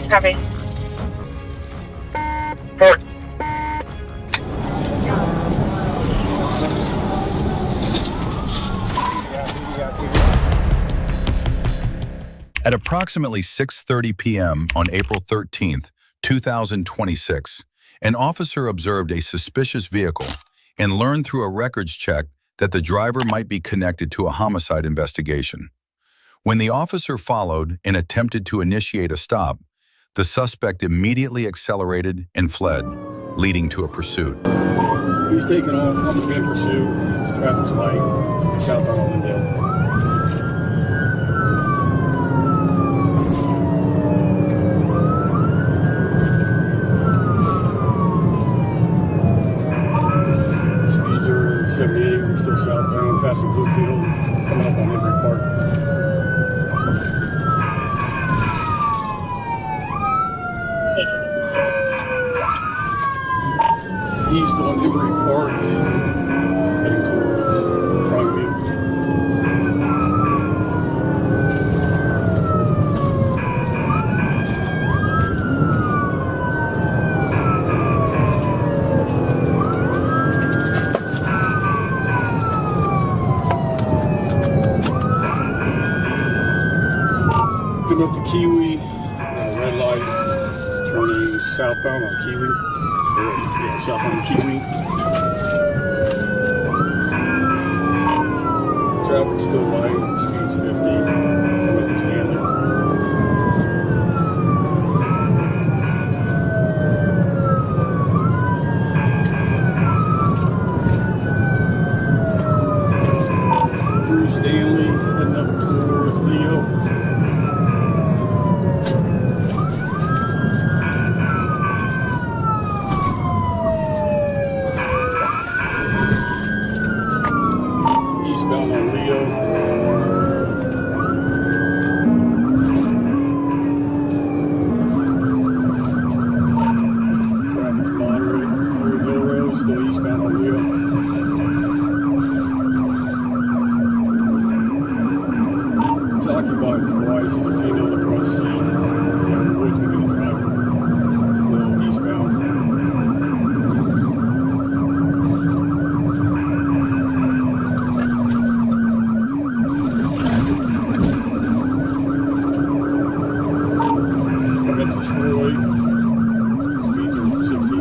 Copy. Port. At approximately 6:30 p.m. on April 13th, 2026, an officer observed a suspicious vehicle and learned through a records check that the driver might be connected to a homicide investigation. When the officer followed and attempted to initiate a stop, the suspect immediately accelerated and fled, leading to a pursuit. He's taking off on the being pursuit. Traffic's light, southbound Allendale. Speeds are 78, we're still southbound, passing Bluefield, coming up on Embry Park. East on Embry Park, heading towards Frogview. Coming up to Kiwi, red light, turning southbound on Kiwi. Yeah, south on Kiwi. Traffic's still light, speed's 50, coming to Stanley. Through Stanley, heading up towards Leo. Eastbound on Leo. Traffic's moderate through Hill Road, still eastbound on Leo. It's occupied twice. There's a female in the front seat. The boy's gonna be the driver. Still eastbound. Troy, speeds are 60.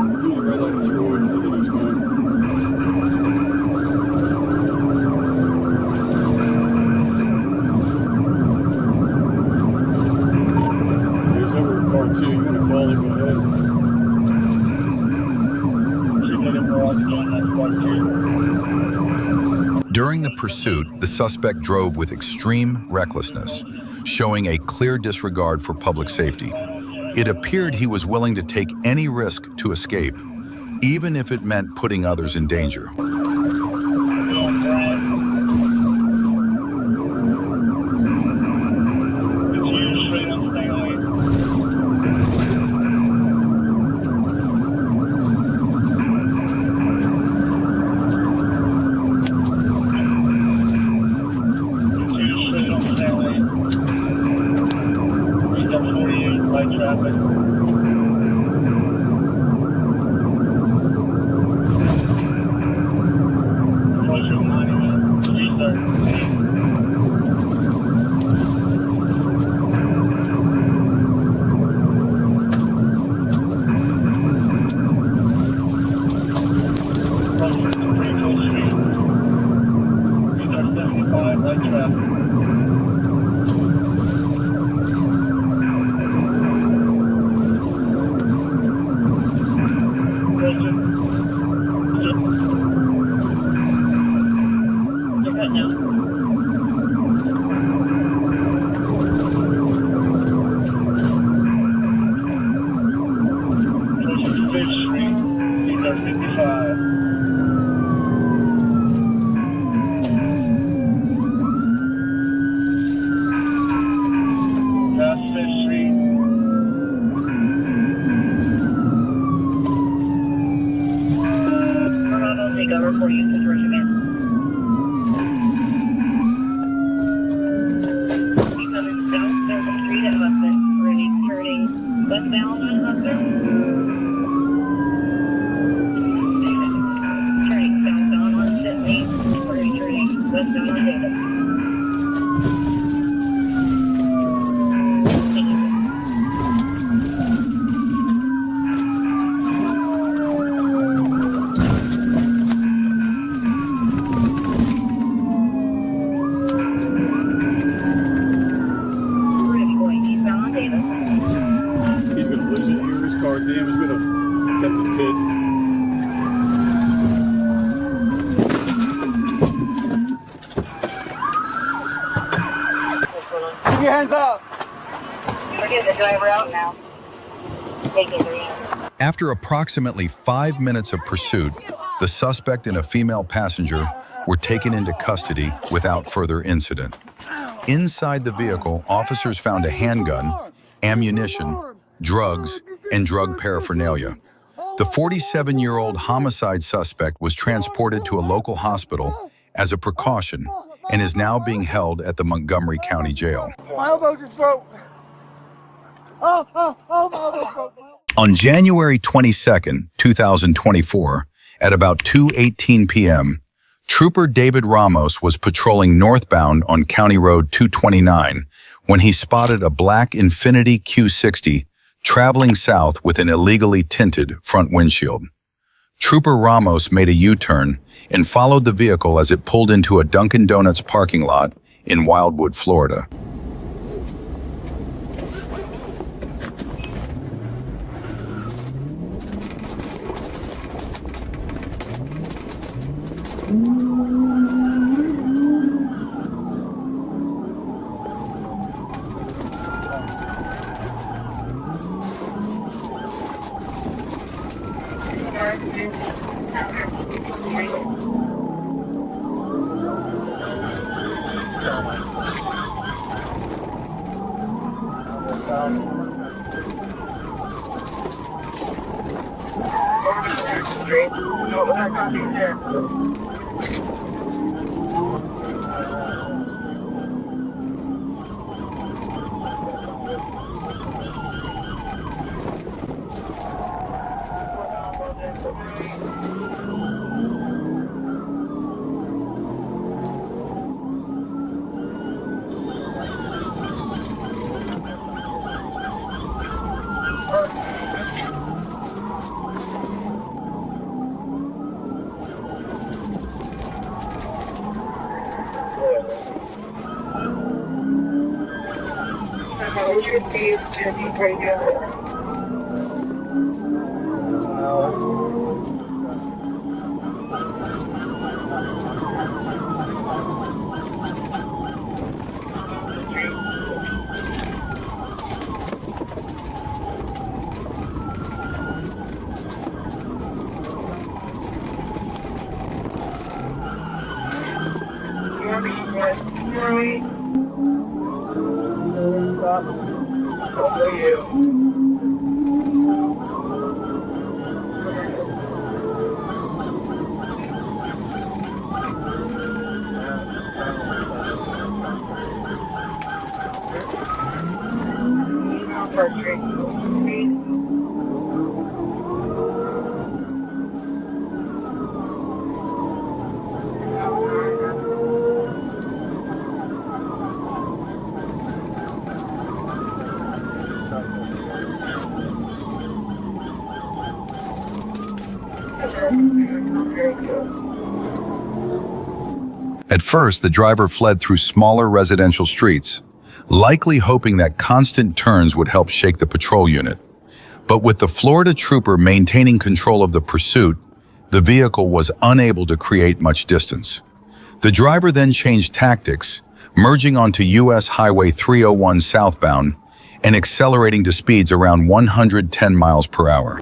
Blue red light in Troy, to the eastbound. There's over a car too. You want to call it? Go ahead. During the pursuit, the suspect drove with extreme recklessness, showing a clear disregard for public safety. It appeared he was willing to take any risk to escape, even if it meant putting others in danger. Traffic. Westbound on Hustler. Turning southbound on Sydney. We're turning westbound on Davis. He's going to lose it here. His car damage. He's going to cut the pit. Keep your hands up. We're getting the driver out now. Taking her in. After approximately 5 minutes of pursuit, the suspect and a female passenger were taken into custody without further incident. Inside the vehicle, officers found a handgun, ammunition, drugs, and drug paraphernalia. The 47-year-old homicide suspect was transported to a local hospital as a precaution and is now being held at the Montgomery County Jail. My elbow just broke. Oh, my elbow broke. On January 22, 2024, at about 2:18 p.m., Trooper David Ramos was patrolling northbound on County Road 229 when he spotted a black Infiniti Q60 traveling south with an illegally tinted front windshield. Trooper Ramos made a U-turn and followed the vehicle as it pulled into a Dunkin' Donuts parking lot in Wildwood, Florida. At first, the driver fled through smaller residential streets, likely hoping that constant turns would help shake the patrol unit. But with the Florida trooper maintaining control of the pursuit, the vehicle was unable to create much distance. The driver then changed tactics, merging onto U.S. Highway 301 southbound and accelerating to speeds around 110 miles per hour.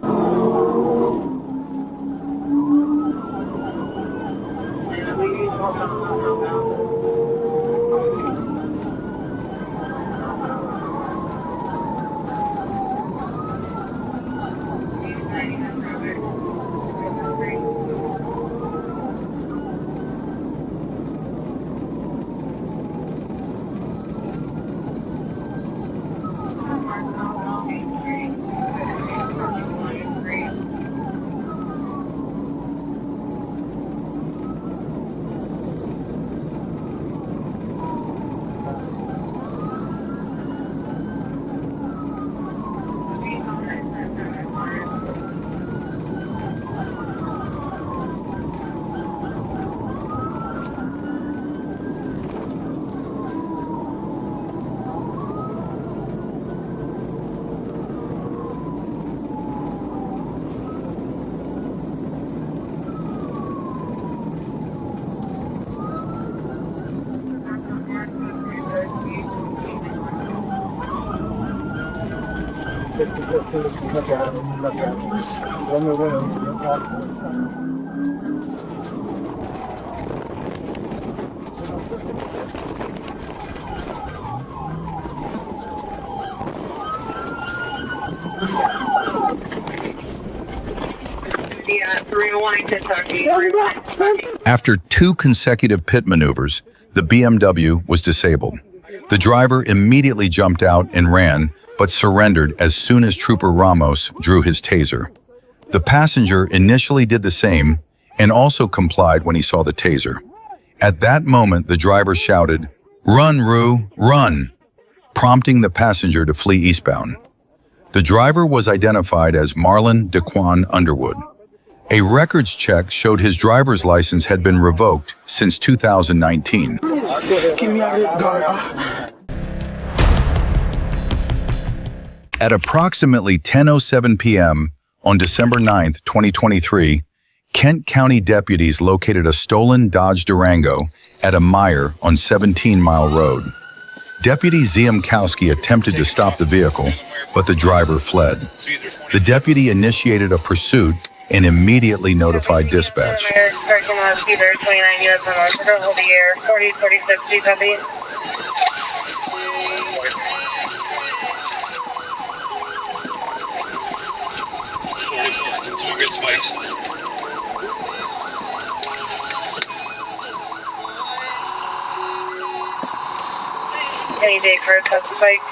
Yeah, 301 Kentucky. After 2 consecutive pit maneuvers, the BMW was disabled. The driver immediately jumped out and ran, but surrendered as soon as Trooper Ramos drew his taser. The passenger initially did the same and also complied when he saw the taser. At that moment, the driver shouted, "Run, Roo, run!" prompting the passenger to flee eastbound. The driver was identified as Marlon Daquan Underwood. A records check showed his driver's license had been revoked since 2019. Get me out of here, go. At approximately 10:07 p.m. on December 9, 2023, Kent County deputies located a stolen Dodge Durango at a mire on 17 Mile Road. Deputy Ziemkowski attempted to stop the vehicle, but the driver fled. The deputy initiated a pursuit and immediately notified dispatch. Parking lot, either 29 US on Orchard, hold the air, 4046, do you copy? Some good spikes. Any day for a test spike?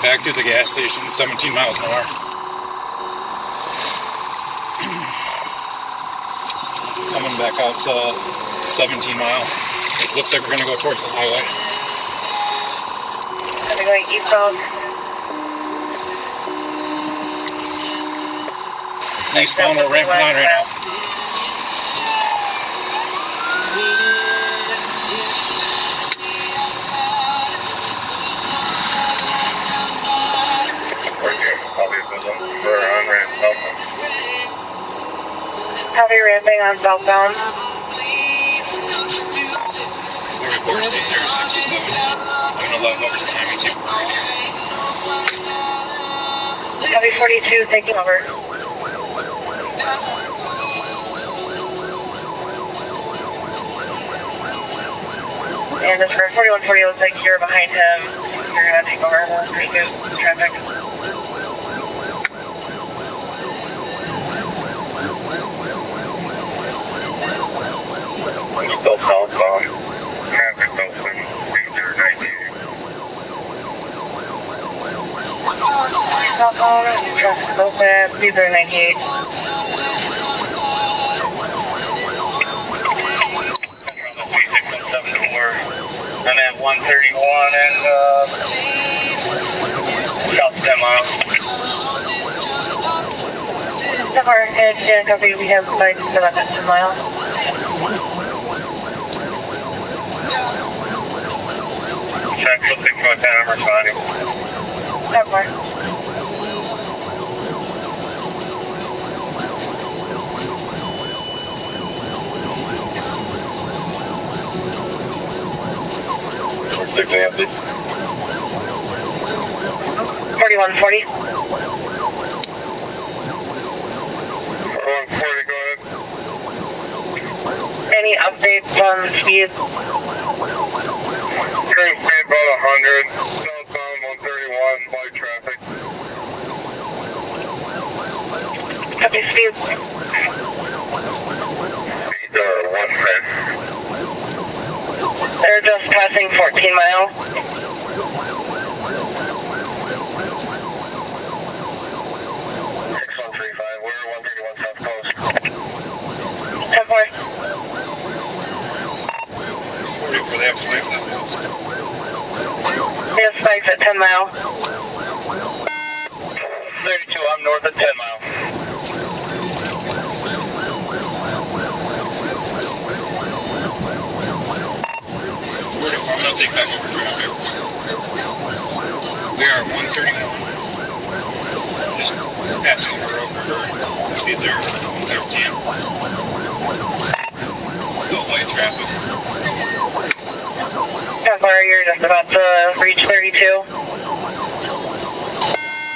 Back to the gas station, 17 miles an hour. Coming back out to 17 mile. It looks like we're gonna go towards the highway. Are we going eastbound? Eastbound, we're ramping on right now. Heavy ramping on southbound. The report state there is 67. I'm gonna let whoever's behind me too. Heavy 42 taking over. And as for 4140, looks like you're behind him. You're gonna take over the 32 traffic. Still southbound. Traffic open. 3098. Southbound, traffic open, 3098. I'm at 131 and south 10 miles. Summer and copy, we have spikes still at 10 miles. Central 610, I'm responding. Somewhere. Example. 4140. 4140, go ahead. Any updates on speed? Current speed about 100. Southbound 131, light traffic. Copy speed. Speed 110. They're just passing 14 miles. 6135, we're 131 South Coast. 10-4. 44, they have spikes on the coast. They have spikes at 10 mile. 32, I'm north of 10 mile. I'm gonna take back over traffic. We are 131. Just passing over River. Speeds are 13. Still light traffic. 10-4, you're just about to reach 32.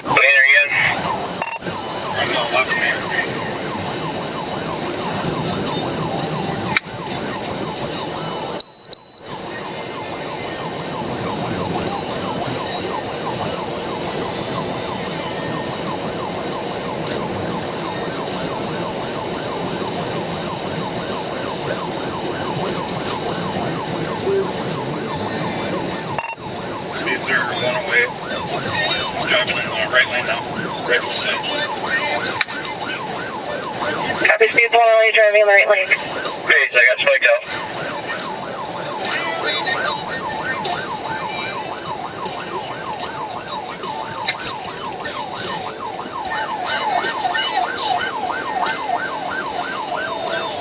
Later again. Right on the left, man. Speeds are 108. He's driving in the right lane now. Right full side. Copy, speed 108, driving in the right lane. Page, I got spiked out.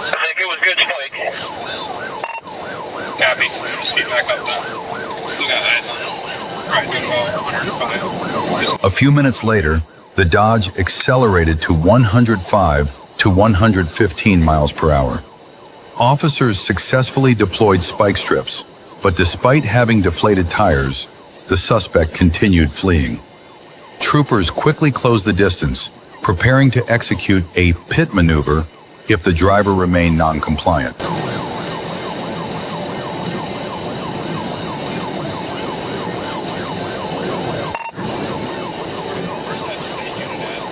I think it was good spike. Copy. Speed back up now. Still got eyes on him. Right, doing about 105. A few minutes later, the Dodge accelerated to 105 to 115 miles per hour. Officers successfully deployed spike strips, but despite having deflated tires, the suspect continued fleeing. Troopers quickly closed the distance, preparing to execute a pit maneuver if the driver remained non-compliant. Where's that state unit at?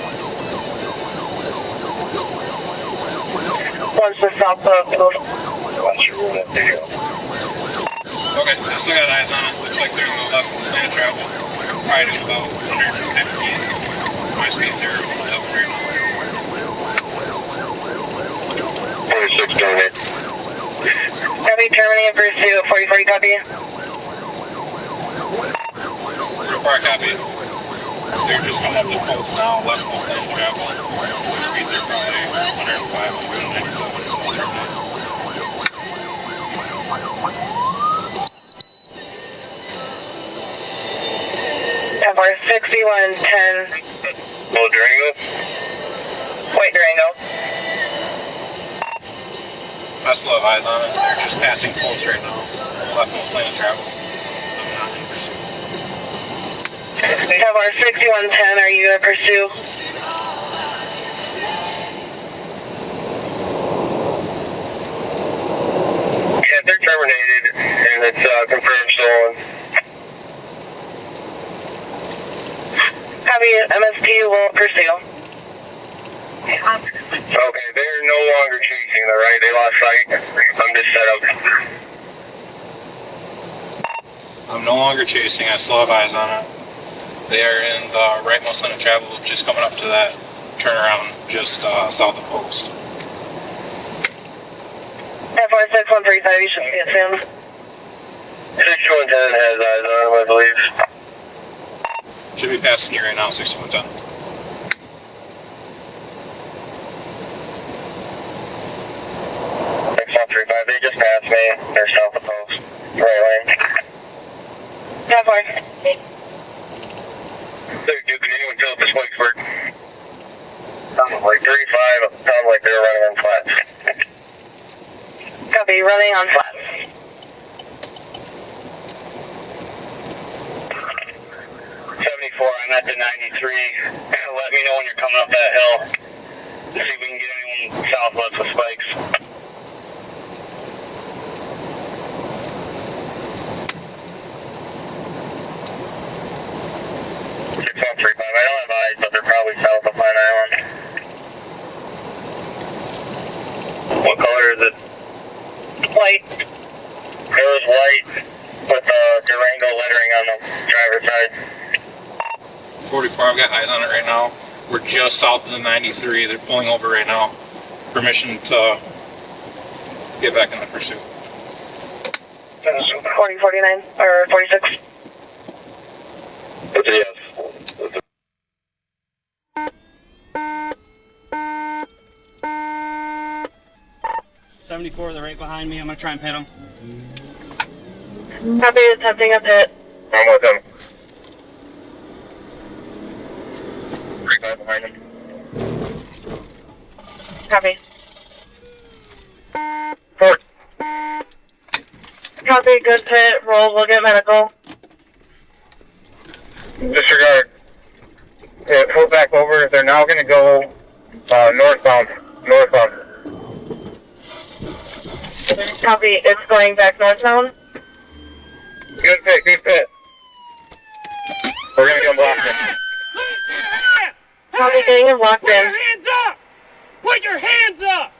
Once the south of Watch your room up there. Okay, I still got eyes on it. Looks like they're in the left lane of travel. Probably doing about 115. My speeds are 11 right now. 46 going in. Copy, terminating pursuit, 4040, copy. Before I copy, they're just coming up the post now, left full lane of travel. Their speeds are probably 105, 197. FR 6110, Little Durango. white Durango. I still have eyes on it. They're just passing close right now. Left full lane of travel. I'm not in pursuit. FR 6110, are you in pursuit? Yeah, they're terminated, and it's confirmed stolen. Copy, MSP will pursue. Okay, they're no longer chasing the right. They lost sight. I'm just set up. I'm no longer chasing. I still have eyes on it. They are in the rightmost lane of travel, just coming up to that turnaround just south of post. FR 6135, you should be assumed. 6110 has eyes on him, I believe. Should be passing you right now, 6110. They just passed me. They're south of post. Right lane. FR. Dude, can anyone tell if the spikes work? Sounds like 35. Sounds like they're running on flats. Copy, running on flat. 74, I'm at the 93. Let me know when you're coming up that hill. See if we can get anyone southwest with spikes. I don't have eyes, but they're probably south of Pine Island. What color is it? White. It was white with Durango lettering on the driver's side. 44, I've got eyes on it right now. We're just south of the 93. They're pulling over right now. Permission to get back in the pursuit. 4049 or 46. That's a yes. 74, they're right behind me. I'm gonna try and pit them. Copy, attempting a pit. I'm with him. 35 behind him. Copy. Fort. Copy, good pit. Roll, we'll get medical. Disregard. Trooper, they're now going to go northbound. Copy, it's going back northbound. Good fit. We're going to get blocked in. Copy, getting him locked in. Put your hands up!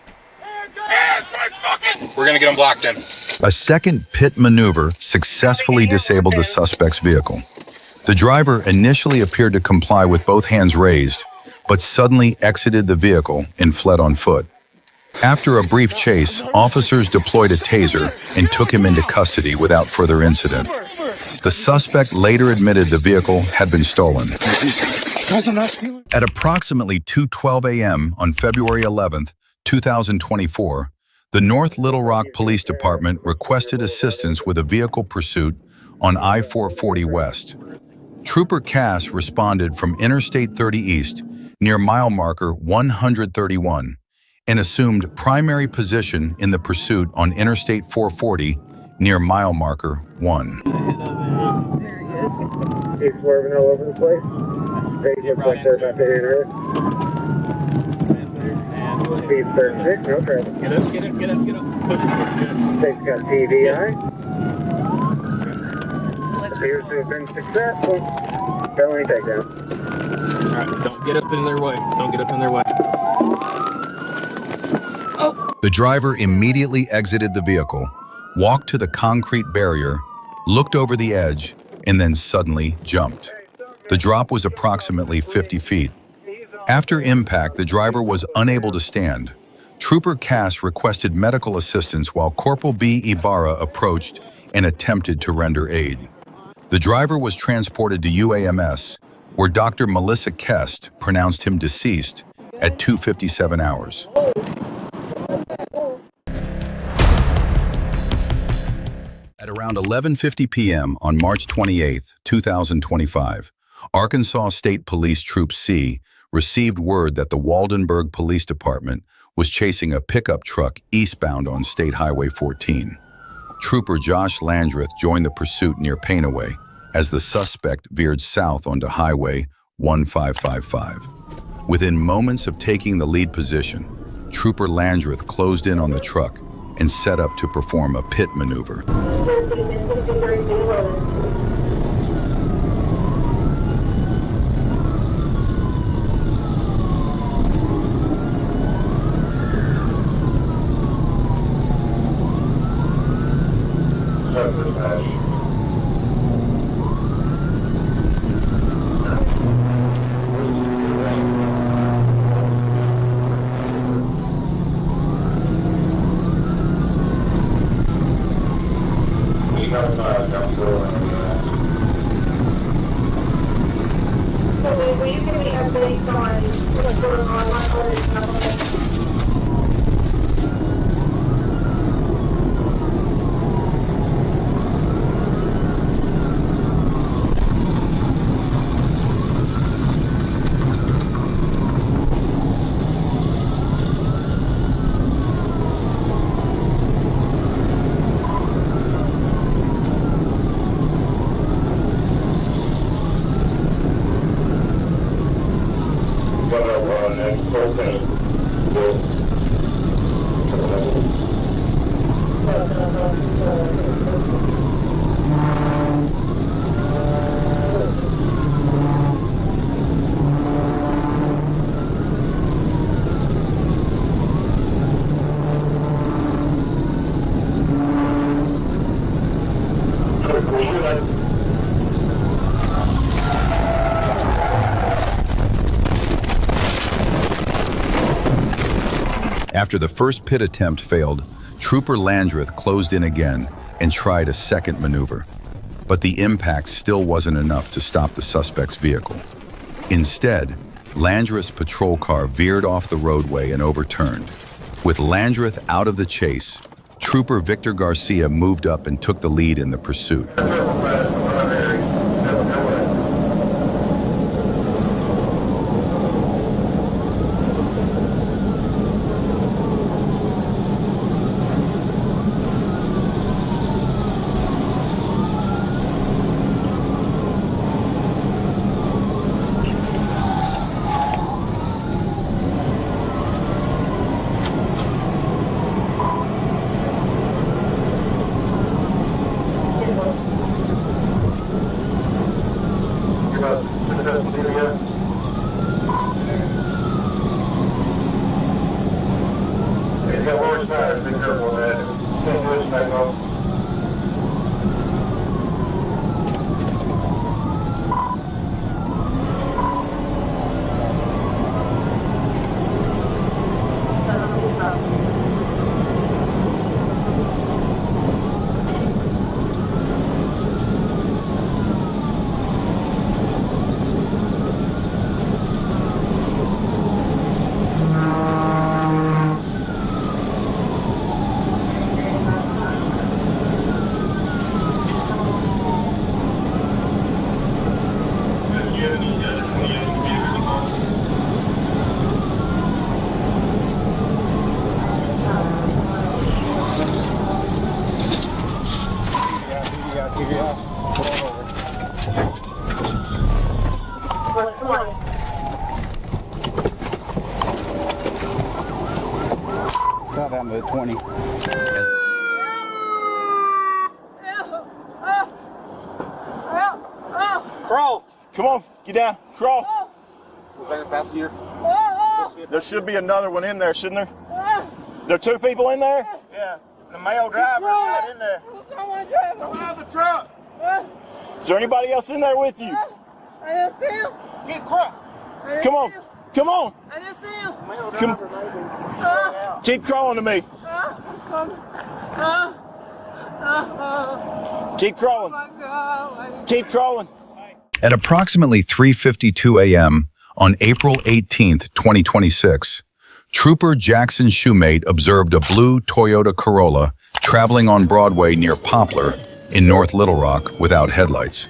We're gonna get them blocked in. A second pit maneuver successfully disabled the suspect's vehicle. The driver initially appeared to comply with both hands raised, but suddenly exited the vehicle and fled on foot. After a brief chase, officers deployed a taser and took him into custody without further incident. The suspect later admitted the vehicle had been stolen. At approximately 2:12 a.m. on February 11th, 2024, the North Little Rock Police Department requested assistance with a vehicle pursuit on I-440 West. Trooper Cass responded from Interstate 30 East near mile marker 131 and assumed primary position in the pursuit on Interstate 440 near mile marker 1. He's swerving all over the place. They look like they're about to enter. Speed 36, no traffic. Get up. State's got TVI. Appears to have been successful. Felony takedown. Alright, don't get up in their way. The driver immediately exited the vehicle, walked to the concrete barrier, looked over the edge, and then suddenly jumped. The drop was approximately 50 feet. After impact, the driver was unable to stand. Trooper Cass requested medical assistance while Corporal B. Ibarra approached and attempted to render aid. The driver was transported to UAMS, where Dr. Melissa Kest pronounced him deceased at 2:57 hours. At around 11:50 p.m. on March 28, 2025, Arkansas State Police Troop C received word that the Waldenburg Police Department was chasing a pickup truck eastbound on State Highway 14. Trooper Josh Landreth joined the pursuit near Painaway as the suspect veered south onto Highway 1555. Within moments of taking the lead position, Trooper Landreth closed in on the truck and set up to perform a pit maneuver. After the first pit attempt failed, Trooper Landreth closed in again and tried a second maneuver. But the impact still wasn't enough to stop the suspect's vehicle. Instead, Landreth's patrol car veered off the roadway and overturned. With Landreth out of the chase, Trooper Victor Garcia moved up and took the lead in the pursuit. South down to 20. Crawl. Come on, get down. Crawl. Was that a passenger? There should be another one in there, shouldn't there? There are 2 people in there? Yeah. The male driver's not in there. Someone driving. Come out of the truck. Is there anybody else in there with you? I didn't see him. Get crawl. Come on. Come on. I didn't see him. Come. Keep crawling to me. Keep crawling. Oh my God. Keep crawling. At approximately 3:52 a.m. on April 18, 2026, Trooper Jackson Shoemate observed a blue Toyota Corolla traveling on Broadway near Poplar in North Little Rock without headlights.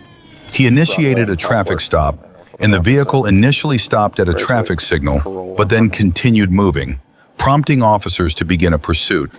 He initiated a traffic stop, and the vehicle initially stopped at a traffic signal, but then continued moving, prompting officers to begin a pursuit.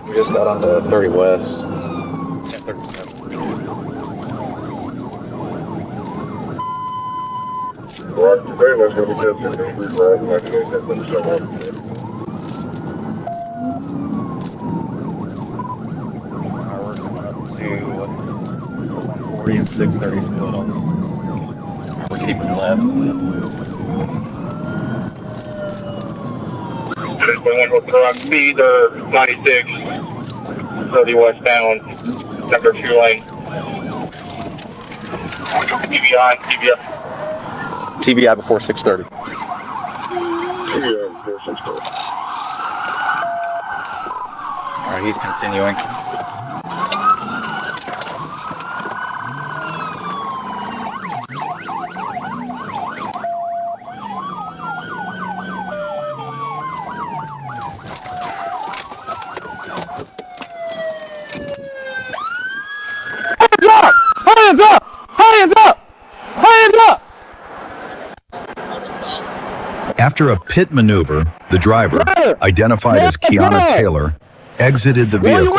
We just got onto 30 West. 1037. Roger, very much going to be 1053 drive, 1987. We're coming up to 140 and 630 split on. We're keeping left. Speed 96, 30 westbound, number 2 lane. TBI. TBI before 630. All right, he's continuing. Hands up! Hands up! Hands up! After a pit maneuver, the driver, identified as Kiana Taylor, exited the vehicle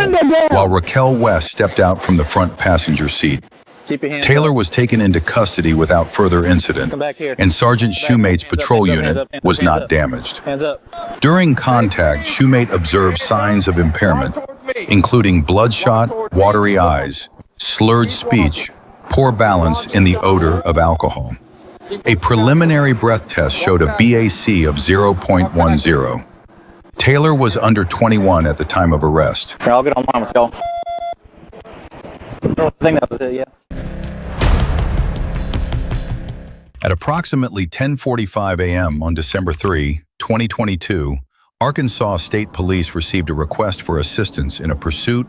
while Raquel West stepped out from the front passenger seat. Taylor was taken into custody without further incident, and Sergeant Shoemate's patrol unit was not damaged. During contact, Shoemate observed signs of impairment, including bloodshot, watery eyes, slurred speech, poor balance, and the odor of alcohol. A preliminary breath test showed a BAC of 0.10. Taylor was under 21 at the time of arrest. Here, I'll get online with y'all. I think that was it, yeah. At approximately 10:45 a.m. on December 3, 2022, Arkansas State Police received a request for assistance in a pursuit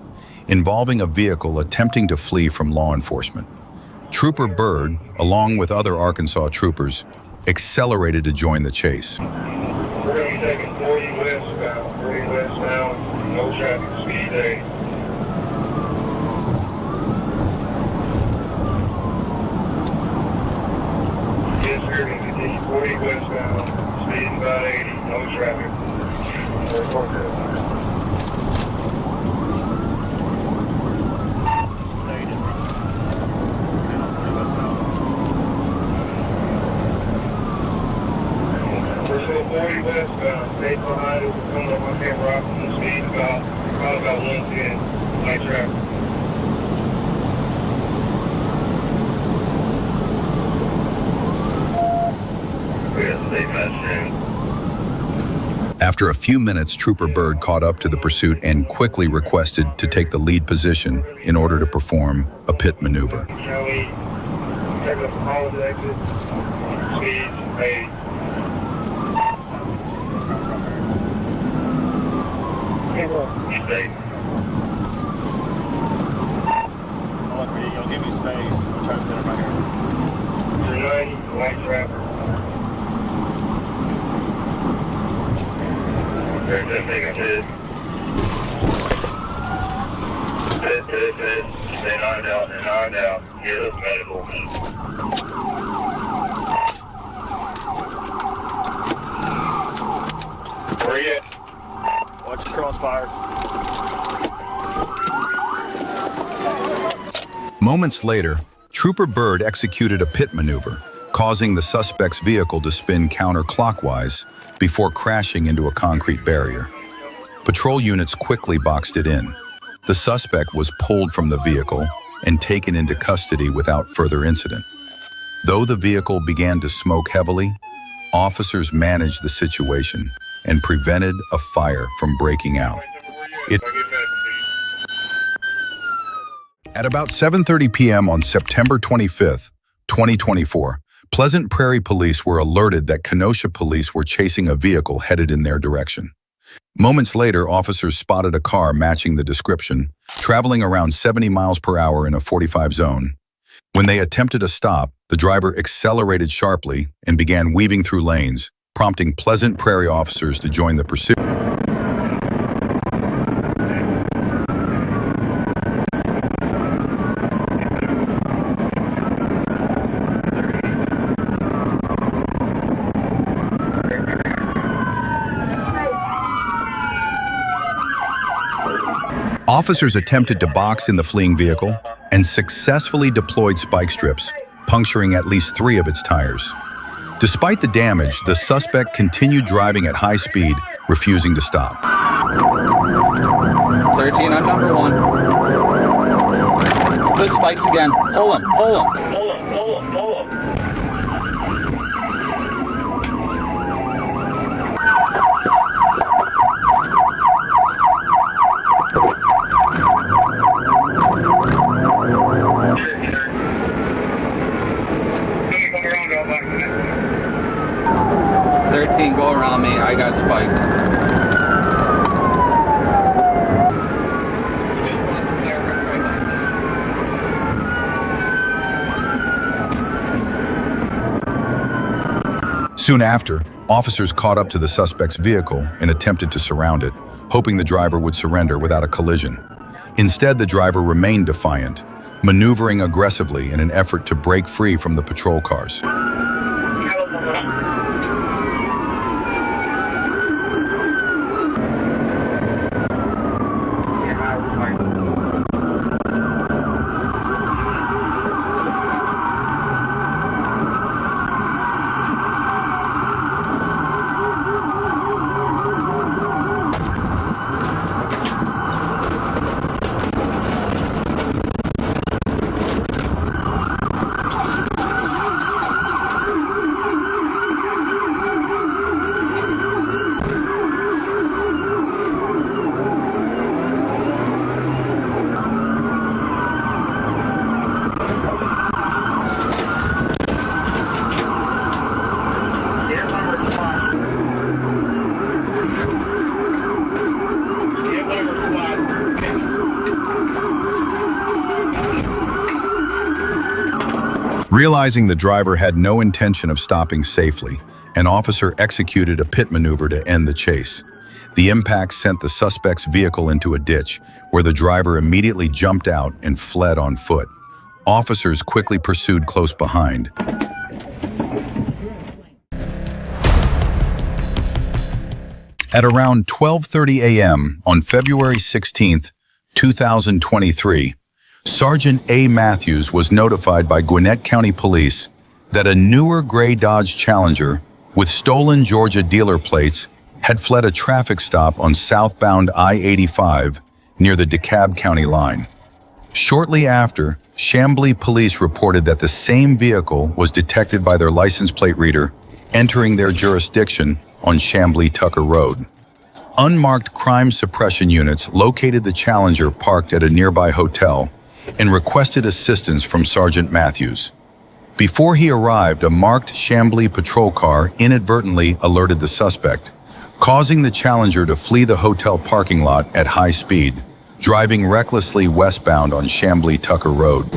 involving a vehicle attempting to flee from law enforcement. Trooper Bird, along with other Arkansas troopers, accelerated to join the chase. We're going to be taking 40 westbound, no traffic, speed 8. Yes, we're going to continue 40 westbound, speeding about 80, no traffic. We're still 40 westbound, stay behind us, we're coming up on camera rock, and speed about 110, light traffic. After a few minutes, Trooper Bird caught up to the pursuit and quickly requested to take the lead position in order to perform a pit maneuver. Can we take us all the exit, speed 80. Stay. You'll give me space. I'm trying to put it right here. 90, light traffic. There's that big hit. Pit. Stay knocked out. Get us medical. Where you at? Watch the crossfire. Moments later, Trooper Bird executed a pit maneuver, causing the suspect's vehicle to spin counterclockwise before crashing into a concrete barrier. Patrol units quickly boxed it in. The suspect was pulled from the vehicle and taken into custody without further incident. Though the vehicle began to smoke heavily, officers managed the situation and prevented a fire from breaking out. At about 7:30 p.m. on September 25th, 2024, Pleasant Prairie Police were alerted that Kenosha police were chasing a vehicle headed in their direction. Moments later, officers spotted a car matching the description, traveling around 70 miles per hour in a 45 zone. When they attempted a stop, the driver accelerated sharply and began weaving through lanes, prompting Pleasant Prairie officers to join the pursuit. Officers attempted to box in the fleeing vehicle and successfully deployed spike strips, puncturing at least 3 of its tires. Despite the damage, the suspect continued driving at high speed, refusing to stop. 13 on number 1. Good spikes again. Pull him. Go around me, I got spiked. Soon after, officers caught up to the suspect's vehicle and attempted to surround it, hoping the driver would surrender without a collision. Instead, the driver remained defiant, maneuvering aggressively in an effort to break free from the patrol cars. Realizing the driver had no intention of stopping safely, an officer executed a pit maneuver to end the chase. The impact sent the suspect's vehicle into a ditch, where the driver immediately jumped out and fled on foot. Officers quickly pursued close behind. At around 12:30 a.m. on February 16, 2023, Sergeant A. Matthews was notified by Gwinnett County Police that a newer gray Dodge Challenger with stolen Georgia dealer plates had fled a traffic stop on southbound I-85 near the DeKalb County line. Shortly after, Chamblee Police reported that the same vehicle was detected by their license plate reader entering their jurisdiction on Chamblee-Tucker Road. Unmarked crime suppression units located the Challenger parked at a nearby hotel and requested assistance from Sergeant Matthews. Before he arrived, a marked Chamblee patrol car inadvertently alerted the suspect, causing the Challenger to flee the hotel parking lot at high speed, driving recklessly westbound on Chamblee-Tucker Road.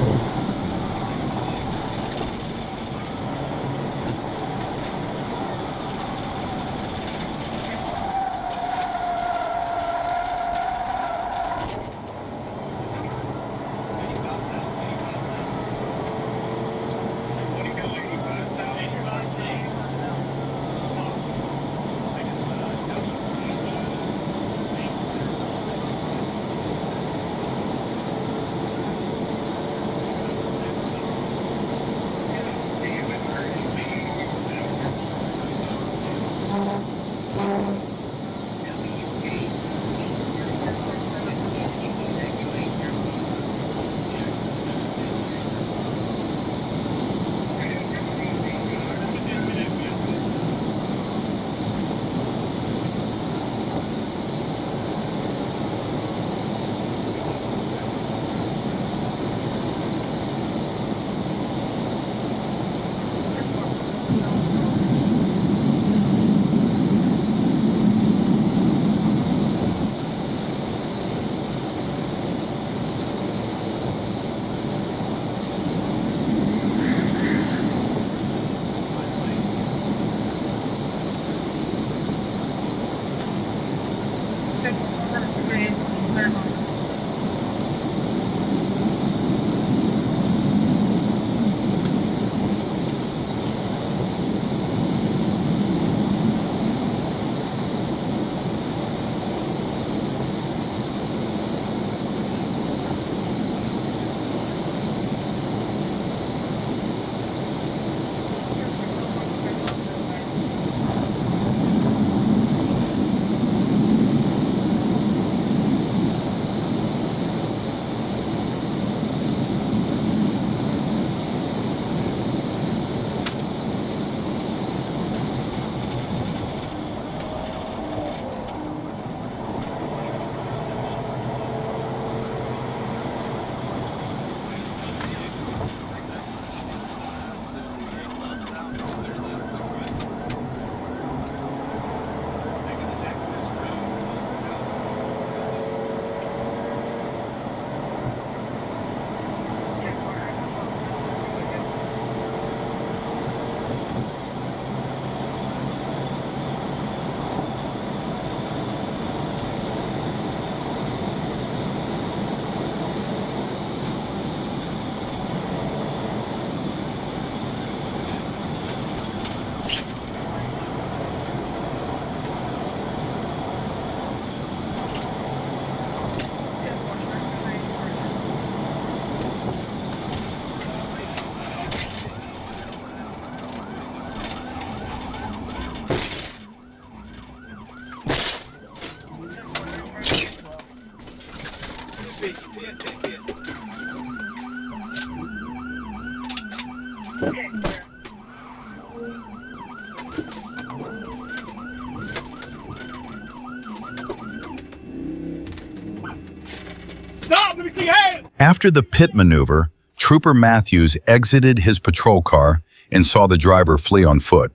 After the pit maneuver, Trooper Matthews exited his patrol car and saw the driver flee on foot.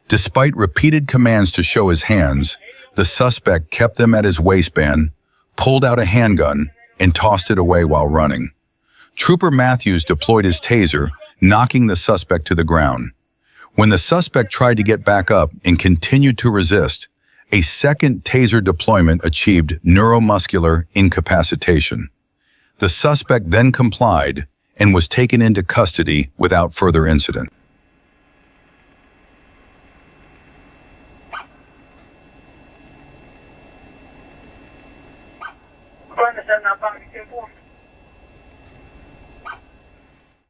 Despite repeated commands to show his hands, the suspect kept them at his waistband, pulled out a handgun, and tossed it away while running. Trooper Matthews deployed his taser, knocking the suspect to the ground. When the suspect tried to get back up and continued to resist, a second taser deployment achieved neuromuscular incapacitation. The suspect then complied and was taken into custody without further incident.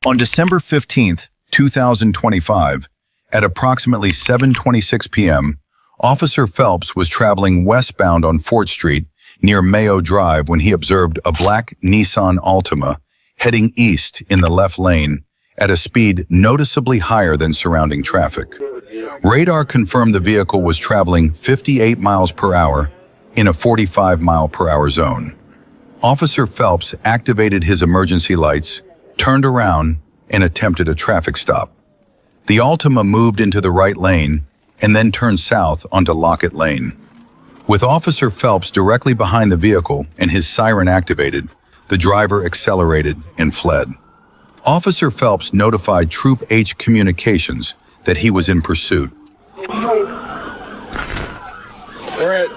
On December 15th, 2025, at approximately 7:26 p.m., Officer Phelps was traveling westbound on Fort Street near Mayo Drive when he observed a black Nissan Altima heading east in the left lane at a speed noticeably higher than surrounding traffic. Radar confirmed the vehicle was traveling 58 miles per hour in a 45 mile per hour zone. Officer Phelps activated his emergency lights, turned around, and attempted a traffic stop. The Altima moved into the right lane and then turned south onto Lockett Lane. With Officer Phelps directly behind the vehicle and his siren activated, the driver accelerated and fled. Officer Phelps notified Troop H Communications that he was in pursuit. We're at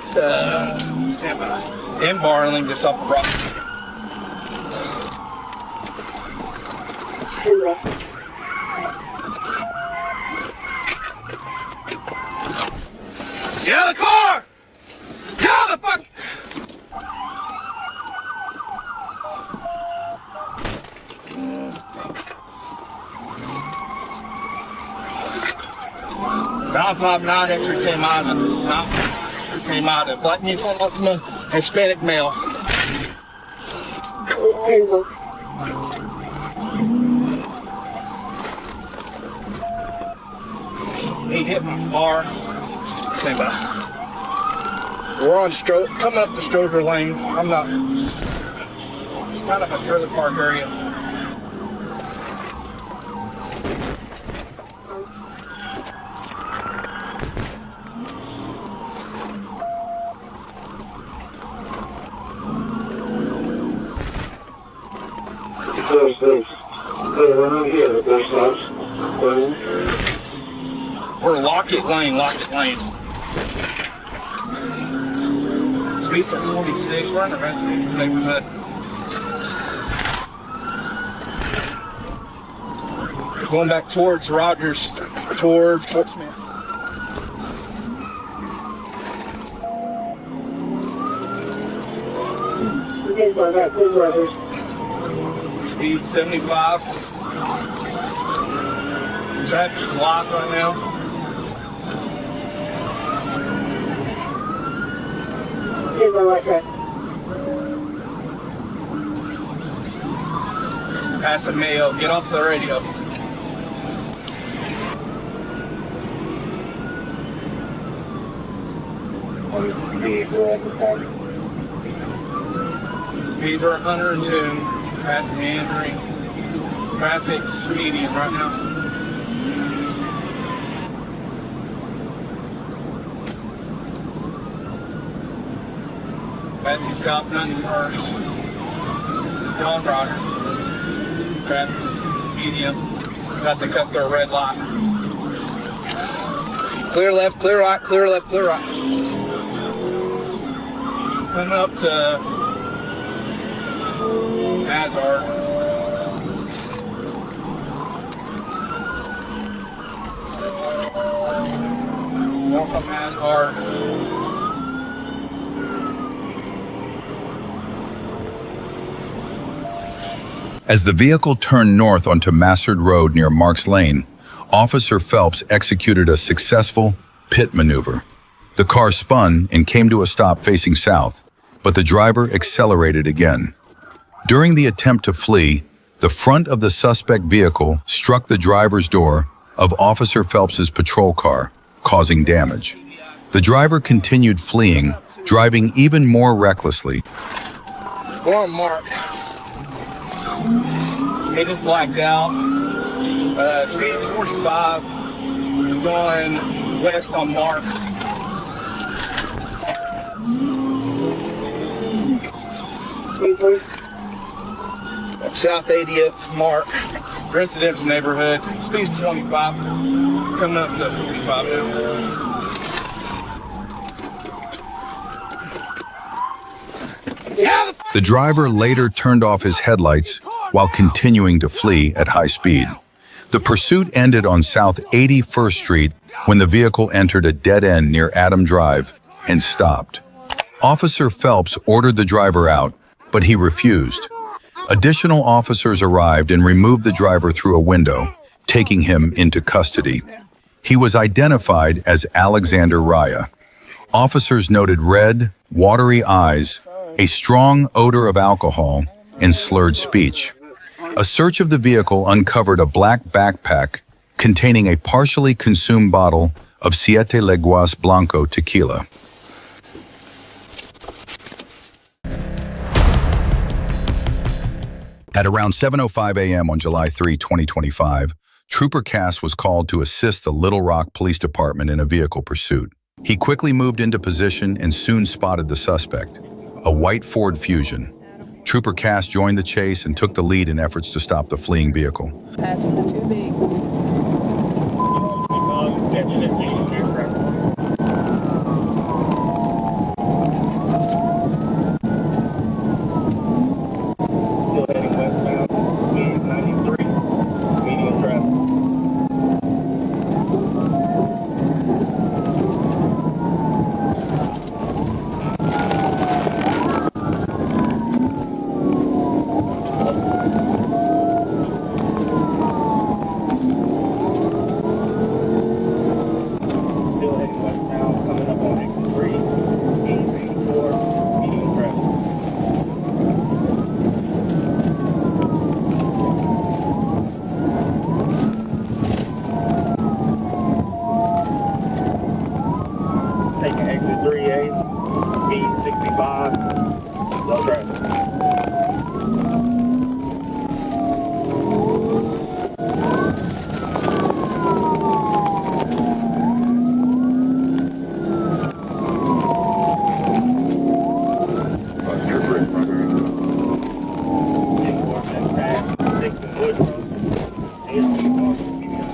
in Barling, just off the rock. Get out of the car! Get out of the fuck! Round 5-9, entry same item. Entry same item. Black Nissan Altima, Hispanic male. He hit my car. Stand by. We're on coming up the Stroger Lane. It's kind of a trailer park area. We're Lockett Lane. Speeds are 46. We're in the residential neighborhood. Going back towards Rogers, towards Fort Smith. Speed 75. Traffic is locked right now. Past the Mayo, get off the radio. Speeds are 102, past meandering. Traffic's medium right now. Passing South 91st. John Roger. Traffic's medium. Got to cut their red light. Clear left, clear right, clear left, clear right. Coming up to Hazard. North of Hazard. As the vehicle turned north onto Massard Road near Marks Lane, Officer Phelps executed a successful pit maneuver. The car spun and came to a stop facing south, but the driver accelerated again. During the attempt to flee, the front of the suspect vehicle struck the driver's door of Officer Phelps's patrol car, causing damage. The driver continued fleeing, driving even more recklessly. We're on Mark. He just blacked out. Speed 45. Going west on Mark. South 80th Mark. residential neighborhood. Speed's 25, coming up to 45 now. The driver later turned off his headlights while continuing to flee at high speed. The pursuit ended on South 81st Street when the vehicle entered a dead end near Adam Drive and stopped. Officer Phelps ordered the driver out, but he refused. Additional officers arrived and removed the driver through a window, taking him into custody. He was identified as Alexander Raya. Officers noted red, watery eyes, a strong odor of alcohol, and slurred speech. A search of the vehicle uncovered a black backpack containing a partially consumed bottle of Siete Leguas Blanco tequila. At around 7:05 a.m. on July 3, 2025, Trooper Cass was called to assist the Little Rock Police Department in a vehicle pursuit. He quickly moved into position and soon spotted the suspect, a white Ford Fusion. Trooper Cass joined the chase and took the lead in efforts to stop the fleeing vehicle. Passing the 2B. Still heading westbound, speed 93, medium traffic. Still heading westbound, coming up on X3, speed 84, medium traffic. Taking exit 3A, speed 65, no traffic. Your brick runner. 10-4 next pass, 6 in Woodrow. ASP Park, PBI.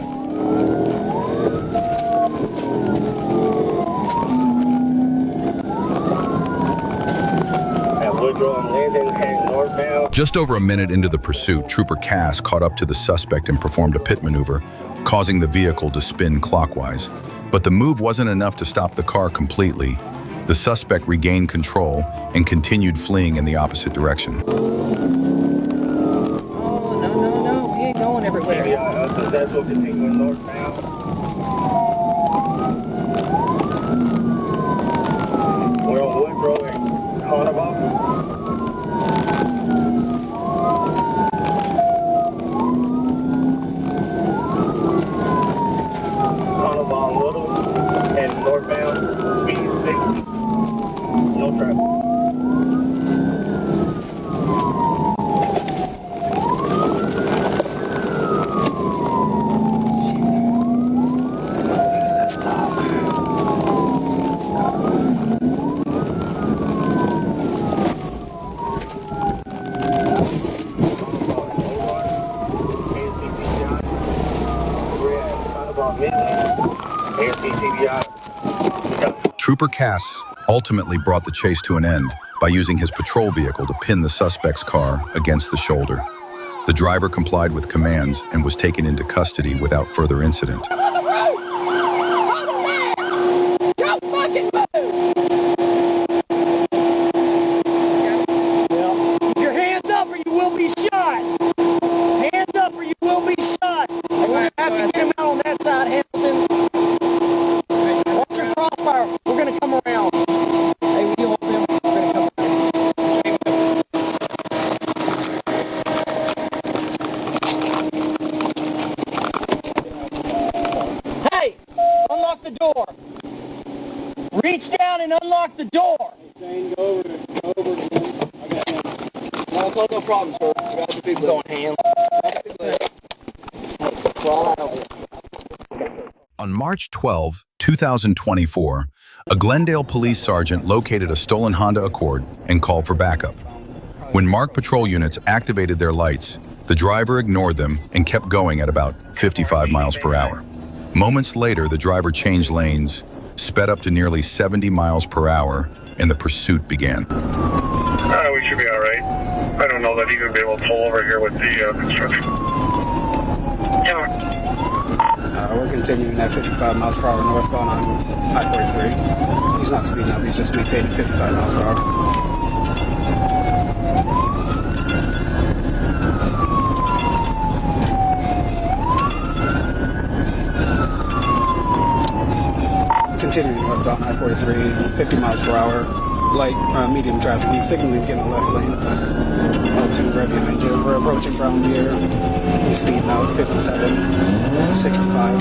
At Woodrow and Linden, heading northbound. Just over a minute into the pursuit, Trooper Cass caught up to the suspect and performed a pit maneuver, causing the vehicle to spin clockwise. But the move wasn't enough to stop the car completely. The suspect regained control and continued fleeing in the opposite direction. Oh, no. We ain't going everywhere. PBI unsuccessful, continuing northbound. We're on Woodrow and Carnival. Carnival Little and northbound, speed 60, no traffic. Trooper Cass ultimately brought the chase to an end by using his patrol vehicle to pin the suspect's car against the shoulder. The driver complied with commands and was taken into custody without further incident. On the road! Hold him there! Don't fucking move! Keep your hands up or you will be shot! Hands up or you will be shot! We're gonna have to get him out on that side, Hamilton. Watch your crossfire. We're gonna come around. Hey, will you hold them? We're gonna come around. Hey! Unlock the door! Reach down and unlock the door! No problem, sir. I got the people going hands. On March 12, 2024, a Glendale police sergeant located a stolen Honda Accord and called for backup. When MARC patrol units activated their lights, The driver ignored them and kept going at about 55 miles per hour. Moments later, the driver changed lanes, sped up to nearly 70 miles per hour, and the pursuit began. We should be all right. I don't know that he's going to be able to pull over here with the construction. We're continuing at 55 miles per hour northbound on I-43. He's not speeding up, he's just maintaining 55 miles per hour. Continuing northbound I-43, 50 miles per hour, light, medium traffic. He's signaling to get in the left lane. L2 right behind you. We're approaching Brown Deer. He's speeding out 57, 65.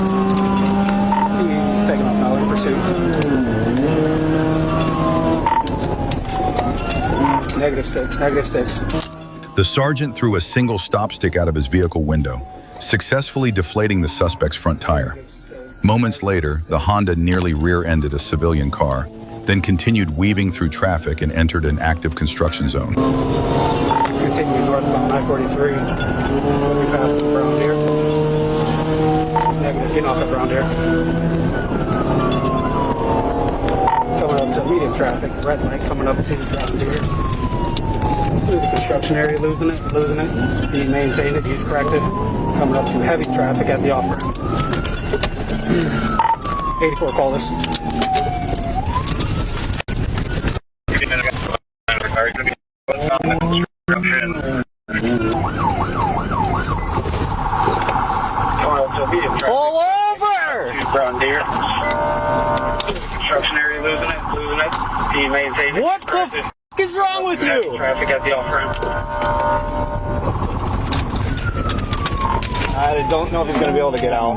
He's taking off now in pursuit. -6. The sergeant threw a single stop stick out of his vehicle window, successfully deflating the suspect's front tire. Moments later, the Honda nearly rear-ended a civilian car, then continued weaving through traffic and entered an active construction zone. Continuing northbound I-43. We passed the Brown Deer. Negative, getting off the Brown Deer. Coming up to medium traffic, red light coming up to Brown Deer. Through the construction area, losing it. He maintained it, he's corrected. Coming up to heavy traffic at the off-ramp. 84, call this. Pull over! Brown Deer. Construction area, losing it. He maintained it. What the f*** is wrong with you? Traffic at the off-ramp. I don't know if he's going to be able to get out.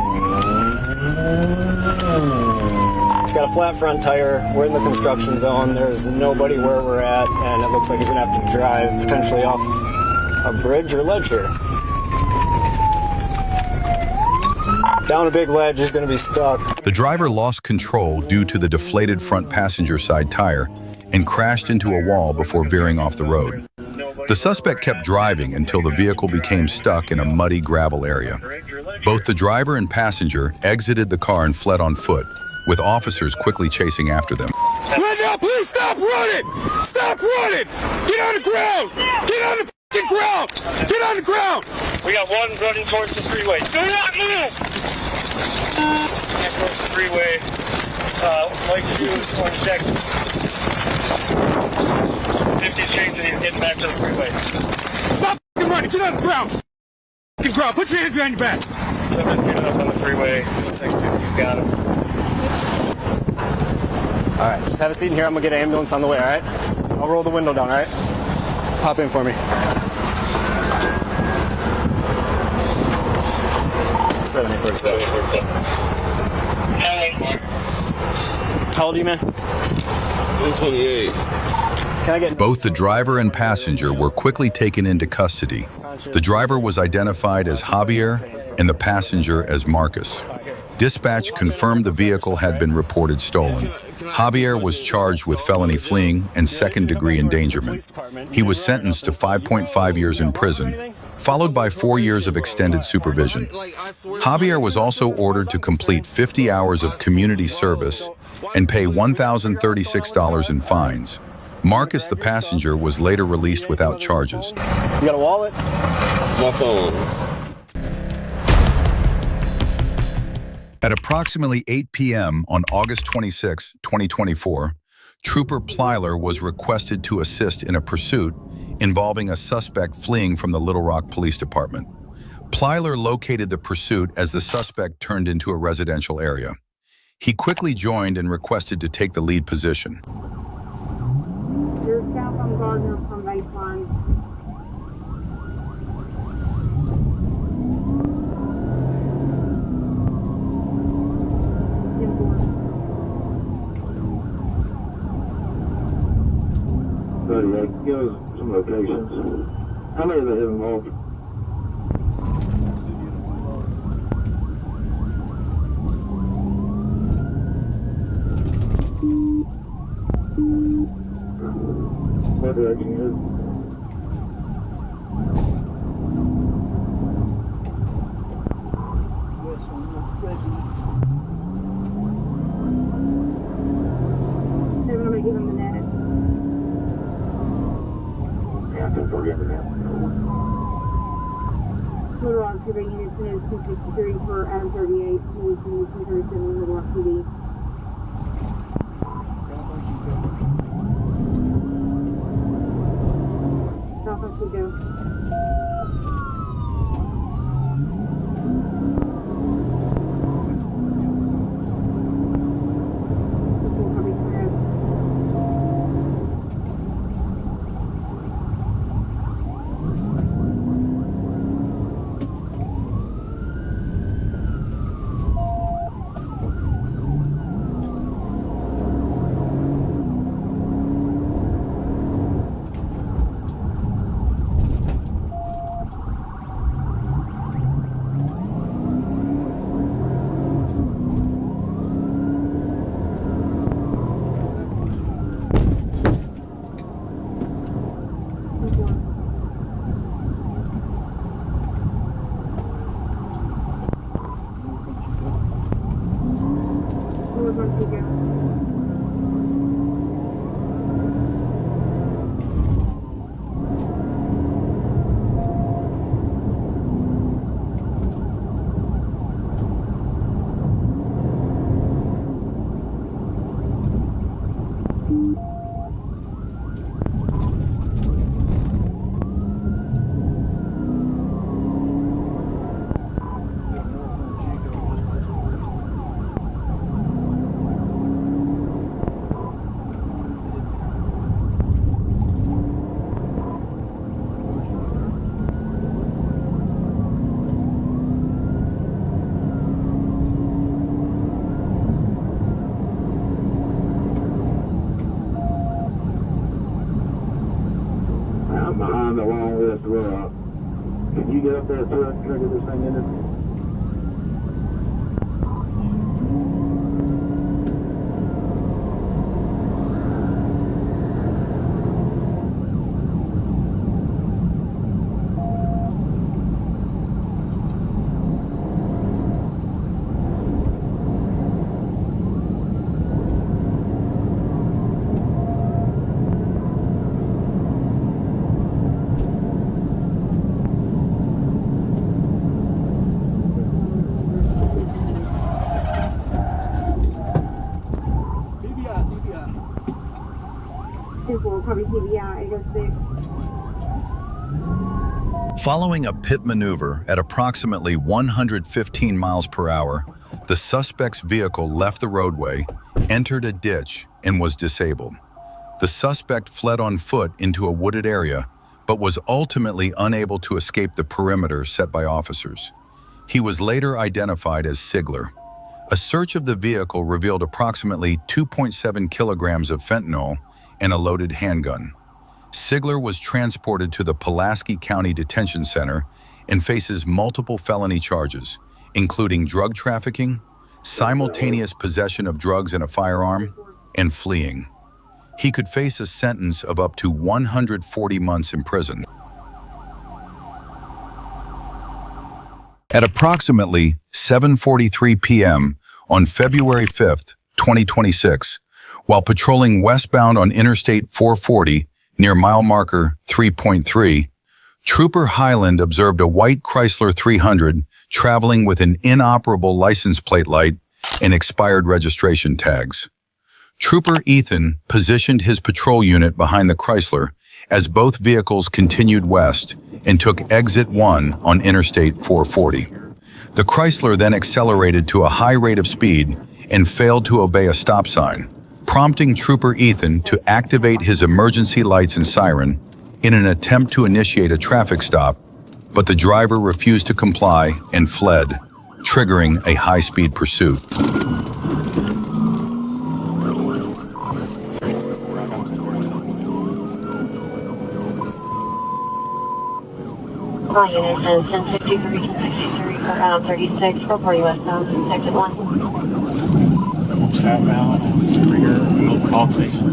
He's got a flat front tire. We're in the construction zone. There's nobody where we're at, and it looks like he's going to have to drive potentially off a bridge or ledge here. Down a big ledge, he's going to be stuck. The driver lost control due to the deflated front passenger side tire and crashed into a wall before veering off the road. The suspect kept driving until the vehicle became stuck in a muddy gravel area. Both the driver and passenger exited the car and fled on foot, with officers quickly chasing after them. Now, please stop running! Stop running! Get on the ground! Get on the f***ing ground! Get on the ground! We got one running towards the freeway. Do not move! Towards the freeway. Like to do one check. 50's chasing, he's getting back to the freeway. Stop f***ing running! Get on the ground! F***ing ground! Put your hands behind your back! Someone's getting up on the freeway. Next to him, you've got him. All right, just have a seat in here. I'm going to get an ambulance on the way, all right? I'll roll the window down, all right? Pop in for me. 74. How old are you, man? I'm 28. Can I get... Both the driver and passenger were quickly taken into custody. The driver was identified as Javier and the passenger as Marcus. Dispatch confirmed the vehicle had been reported stolen. Javier was charged with felony fleeing and second-degree endangerment. He was sentenced to 5.5 years in prison, followed by 4 years of extended supervision. Javier was also ordered to complete 50 hours of community service and pay $1,036 in fines. Marcus, the passenger, was later released without charges. You got a wallet? My phone. At approximately 8 p.m. on August 26, 2024, Trooper Plyler was requested to assist in a pursuit involving a suspect fleeing from the Little Rock Police Department. Plyler located the pursuit as the suspect turned into a residential area. He quickly joined and requested to take the lead position. Here's Captain Gardner from baseline. Give us some locations. How many of them have involved? What direction is it? Cuba units in 263 for Adam 38, units in 237 Little Rock PD. Southwest we go. Behind the long list row. Can you get up there to it, trigger this thing in it? Probably TBI 806. Following a pit maneuver at approximately 115 miles per hour, the suspect's vehicle left the roadway, entered a ditch, and was disabled. The suspect fled on foot into a wooded area, but was ultimately unable to escape the perimeter set by officers. He was later identified as Sigler. A search of the vehicle revealed approximately 2.7 kilograms of fentanyl and a loaded handgun. Sigler was transported to the Pulaski County Detention Center and faces multiple felony charges, including drug trafficking, simultaneous possession of drugs and a firearm, and fleeing. He could face a sentence of up to 140 months in prison. At approximately 7:43 p.m. on February 5th, 2026, while patrolling westbound on Interstate 440 near mile marker 3.3, Trooper Highland observed a white Chrysler 300 traveling with an inoperable license plate light and expired registration tags. Trooper Ethan positioned his patrol unit behind the Chrysler as both vehicles continued west and took exit 1 on Interstate 440. The Chrysler then accelerated to a high rate of speed and failed to obey a stop sign, prompting Trooper Ethan to activate his emergency lights and siren in an attempt to initiate a traffic stop, but the driver refused to comply and fled, triggering a high-speed pursuit. All units in 1053, 1063 for Adam 36, 440 westbound, exit 1. Southbound, Springer, local call station.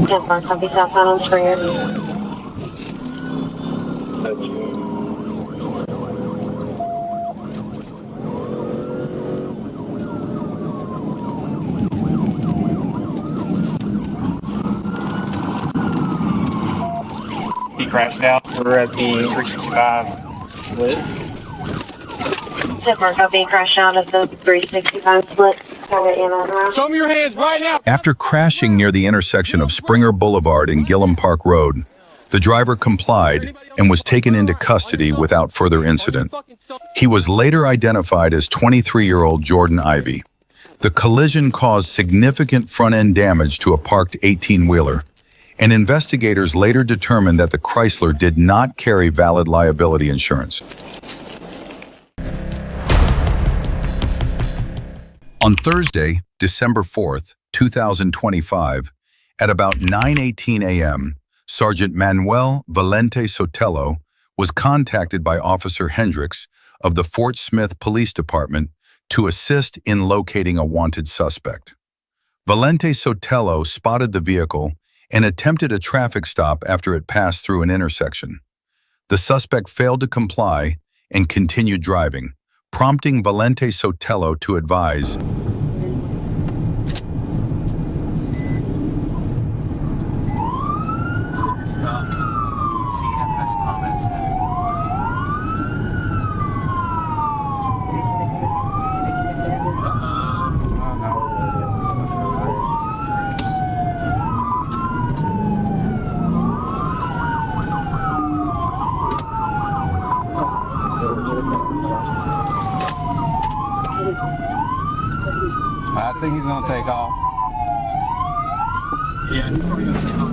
10-4, copy southbound on Springer. He crashed out. We're at the 365 Tip mark being crashed out at the 365 split. Show me your hands right now. After crashing near the intersection of Springer Boulevard and Gillum Park Road, the driver complied and was taken into custody without further incident. He was later identified as 23-year-old Jordan Ivey. The collision caused significant front-end damage to a parked 18-wheeler, and investigators later determined that the Chrysler did not carry valid liability insurance. On Thursday, December 4th, 2025, at about 9:18 a.m., Sergeant Manuel Valente Sotelo was contacted by Officer Hendricks of the Fort Smith Police Department to assist in locating a wanted suspect. Valente Sotelo spotted the vehicle and attempted a traffic stop after it passed through an intersection. The suspect failed to comply and continued driving, prompting Valente Sotelo to advise, I think he's gonna take off. Yeah, he's probably gonna take off.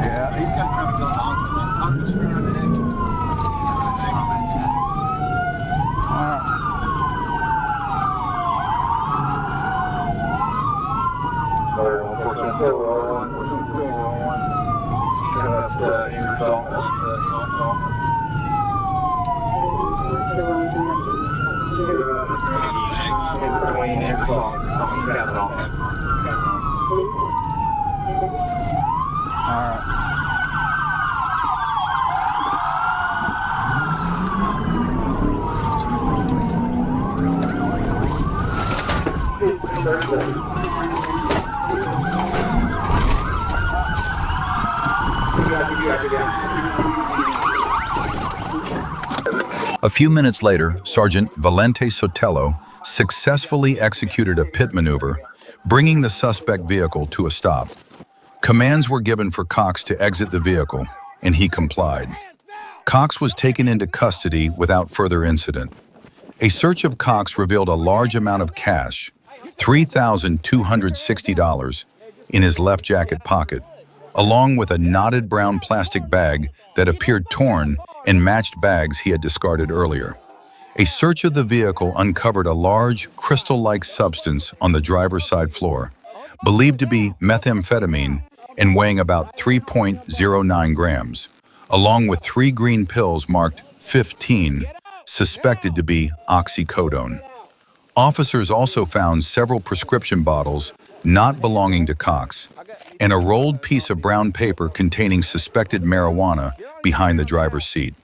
Yeah, he's got to go on the street on the neck. A few minutes later, Sergeant Valente Sotelo successfully executed a pit maneuver, bringing the suspect vehicle to a stop. Commands were given for Cox to exit the vehicle, and he complied. Cox was taken into custody without further incident. A search of Cox revealed a large amount of cash, $3,260, in his left jacket pocket, along with a knotted brown plastic bag that appeared torn and matched bags he had discarded earlier. A search of the vehicle uncovered a large, crystal-like substance on the driver's side floor, believed to be methamphetamine and weighing about 3.09 grams, along with 3 green pills marked 15, suspected to be oxycodone. Officers also found several prescription bottles not belonging to Cox, and a rolled piece of brown paper containing suspected marijuana behind the driver's seat.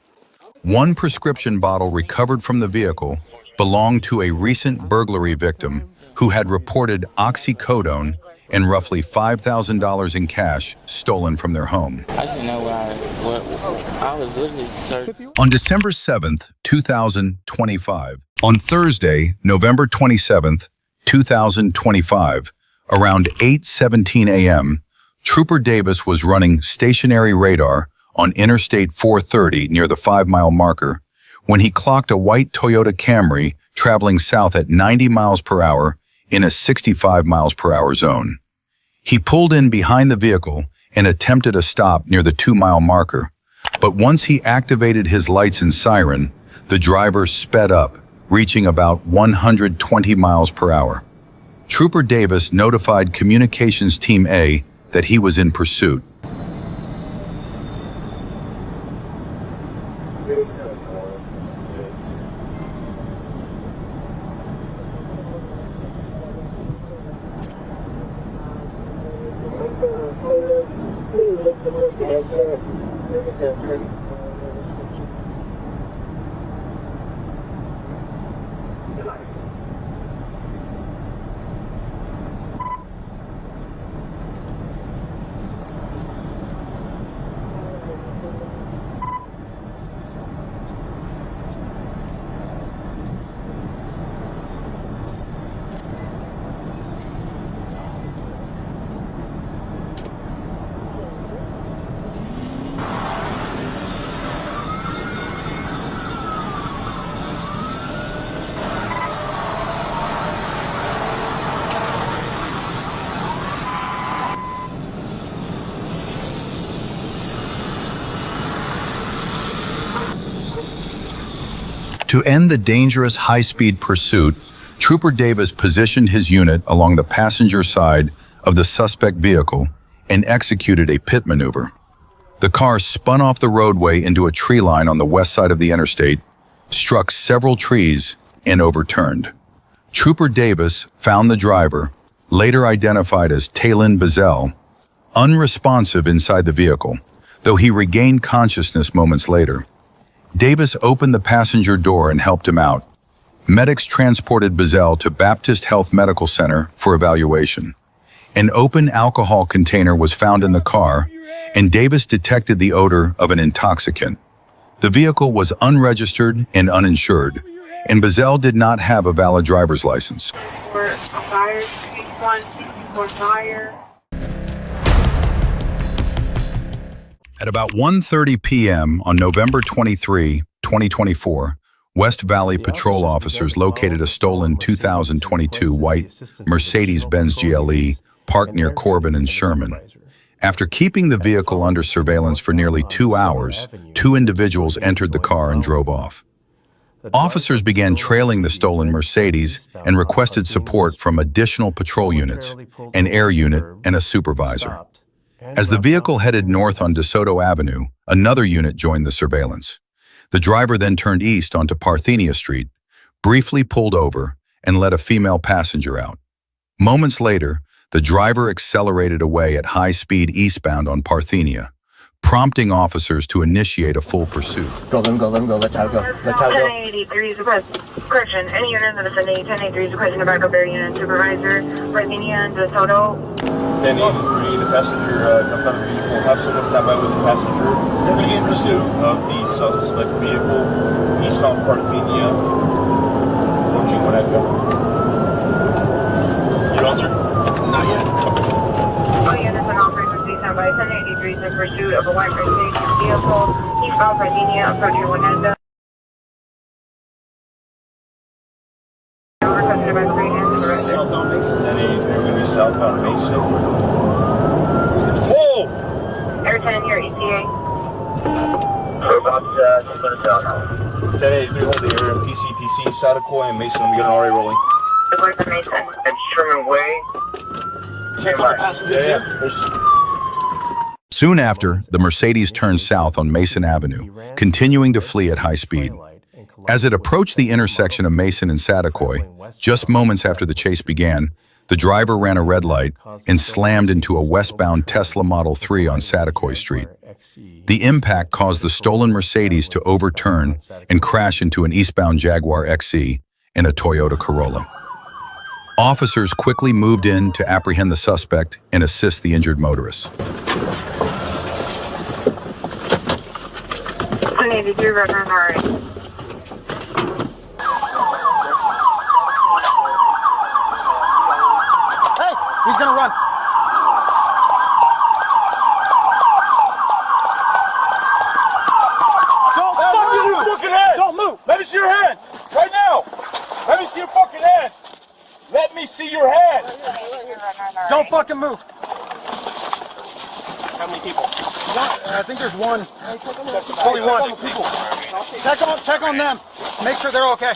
One prescription bottle recovered from the vehicle belonged to a recent burglary victim who had reported oxycodone and roughly $5,000 in cash stolen from their home. I didn't know I was literally searching. On December 7th, 2025, on Thursday, November 27th, 2025, around 8:17 a.m., Trooper Davis was running stationary radar on Interstate 430 near the 5-mile marker when he clocked a white Toyota Camry traveling south at 90 miles per hour in a 65 miles per hour zone. He pulled in behind the vehicle and attempted a stop near the 2-mile marker, but once he activated his lights and siren, the driver sped up, reaching about 120 miles per hour. Trooper Davis notified Communications Team A that he was in pursuit. To end the dangerous high-speed pursuit, Trooper Davis positioned his unit along the passenger side of the suspect vehicle and executed a pit maneuver. The car spun off the roadway into a tree line on the west side of the interstate, struck several trees, and overturned. Trooper Davis found the driver, later identified as Talon Bazell, unresponsive inside the vehicle, though he regained consciousness moments later. Davis opened the passenger door and helped him out. Medics transported Bazell to Baptist Health Medical Center for evaluation. An open alcohol container was found in the car, and Davis detected the odor of an intoxicant. The vehicle was unregistered and uninsured, and Bazell did not have a valid driver's license. For fire, 6164 fire. At about 1:30 p.m. on November 23, 2024, West Valley patrol officers located a stolen 2022 white Mercedes-Benz GLE parked near Corbin and Sherman. After keeping the vehicle under surveillance for nearly 2 hours, 2 individuals entered the car and drove off. Officers began trailing the stolen Mercedes and requested support from additional patrol units, an air unit, and a supervisor. As the vehicle headed north on DeSoto Avenue, another unit joined the surveillance. The driver then turned east onto Parthenia Street, briefly pulled over, and let a female passenger out. Moments later, the driver accelerated away at high speed eastbound on Parthenia, prompting officers to initiate a full pursuit. Go, let him go, let child go. Let child go. 1083 is correction. Any unit in the vicinity, 1083 is requesting a backup air unit supervisor. Parthenia and DeSoto. 1083, the passenger jumped out of the vehicle. Have someone stand by with the passenger. They're going to get in pursuit of the suspect vehicle, eastbound Parthenia, approaching Winnetka. You answer? Not yet. Okay. All units and operators please stand by. 1083 is in pursuit of a white Mercedes vehicle, eastbound Parthenia, approaching Winnetka. Requesting a backup air unit supervisor. Southbound Mason. 1083, we're going to be southbound Mason. Whoa! Air 10 here, ETA. For about 2 minutes out now. 1083, hold the area. PCTC, Sadakoy, and Mason. I'm getting already rolling. Report for Mason. And Sherman Way. Check on the passengers here. Soon after, the Mercedes turned south on Mason Avenue, continuing to flee at high speed. As it approached the intersection of Mason and Sadakoy, just moments after the chase began, the driver ran a red light and slammed into a westbound Tesla Model 3 on Sadakoy Street. The impact caused the stolen Mercedes to overturn and crash into an eastbound Jaguar XE and a Toyota Corolla. Officers quickly moved in to apprehend the suspect and assist the injured motorist. 183 Reverend Murray. Hey, he's gonna run. Don't fucking move. Fucking hands. Don't move. Let me see your hands. Right now. Let me see your fucking hands. Let me see your hands. Don't fucking move. How many people? I think there's one. Only one. Check on them. Make sure they're okay.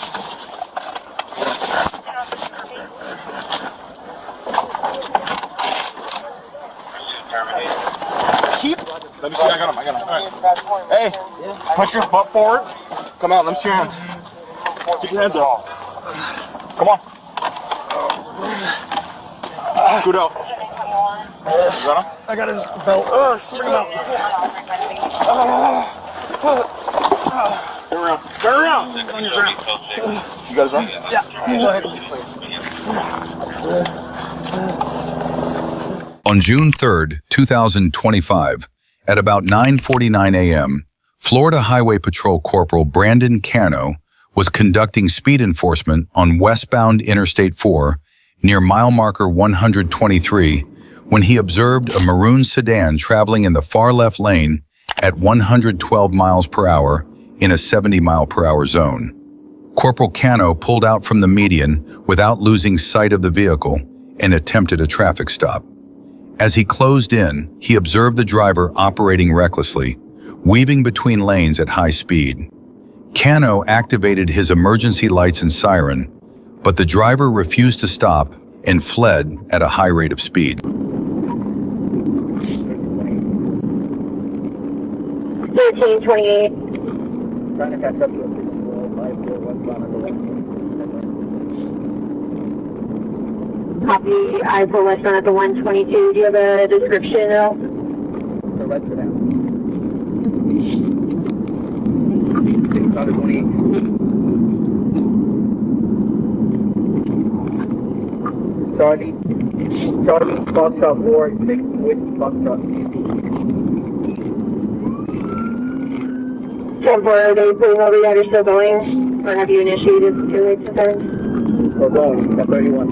Let me see. I got him. All right. Hey, put your butt forward. Come out. Let me see your hands. Keep your hands up. Come on. Scoot out. You got him? I got his belt. Bring him out. Turn around. Turn around. On your ground. You guys run? Yeah. Go ahead. On June 3rd, 2025, at about 9:49 a.m., Florida Highway Patrol Corporal Brandon Cano was conducting speed enforcement on westbound Interstate 4 near mile marker 123 when he observed a maroon sedan traveling in the far left lane at 112 miles per hour in a 70 mile per hour zone. Corporal Cano pulled out from the median without losing sight of the vehicle and attempted a traffic stop. As he closed in, he observed the driver operating recklessly, weaving between lanes at high speed. Cano activated his emergency lights and siren, but the driver refused to stop and fled at a high rate of speed. 1328. Trying to catch up to a 6-4 westbound at the 120. Copy. I-4 westbound at the 122. Do you have a description at all? The red sedan. 620. Charlie, Foxtrot 4, 6 Whiskey Foxtrot. Temporarily pulling over, you're still going? Or have you initiated your rates and turns? We're going, at 31.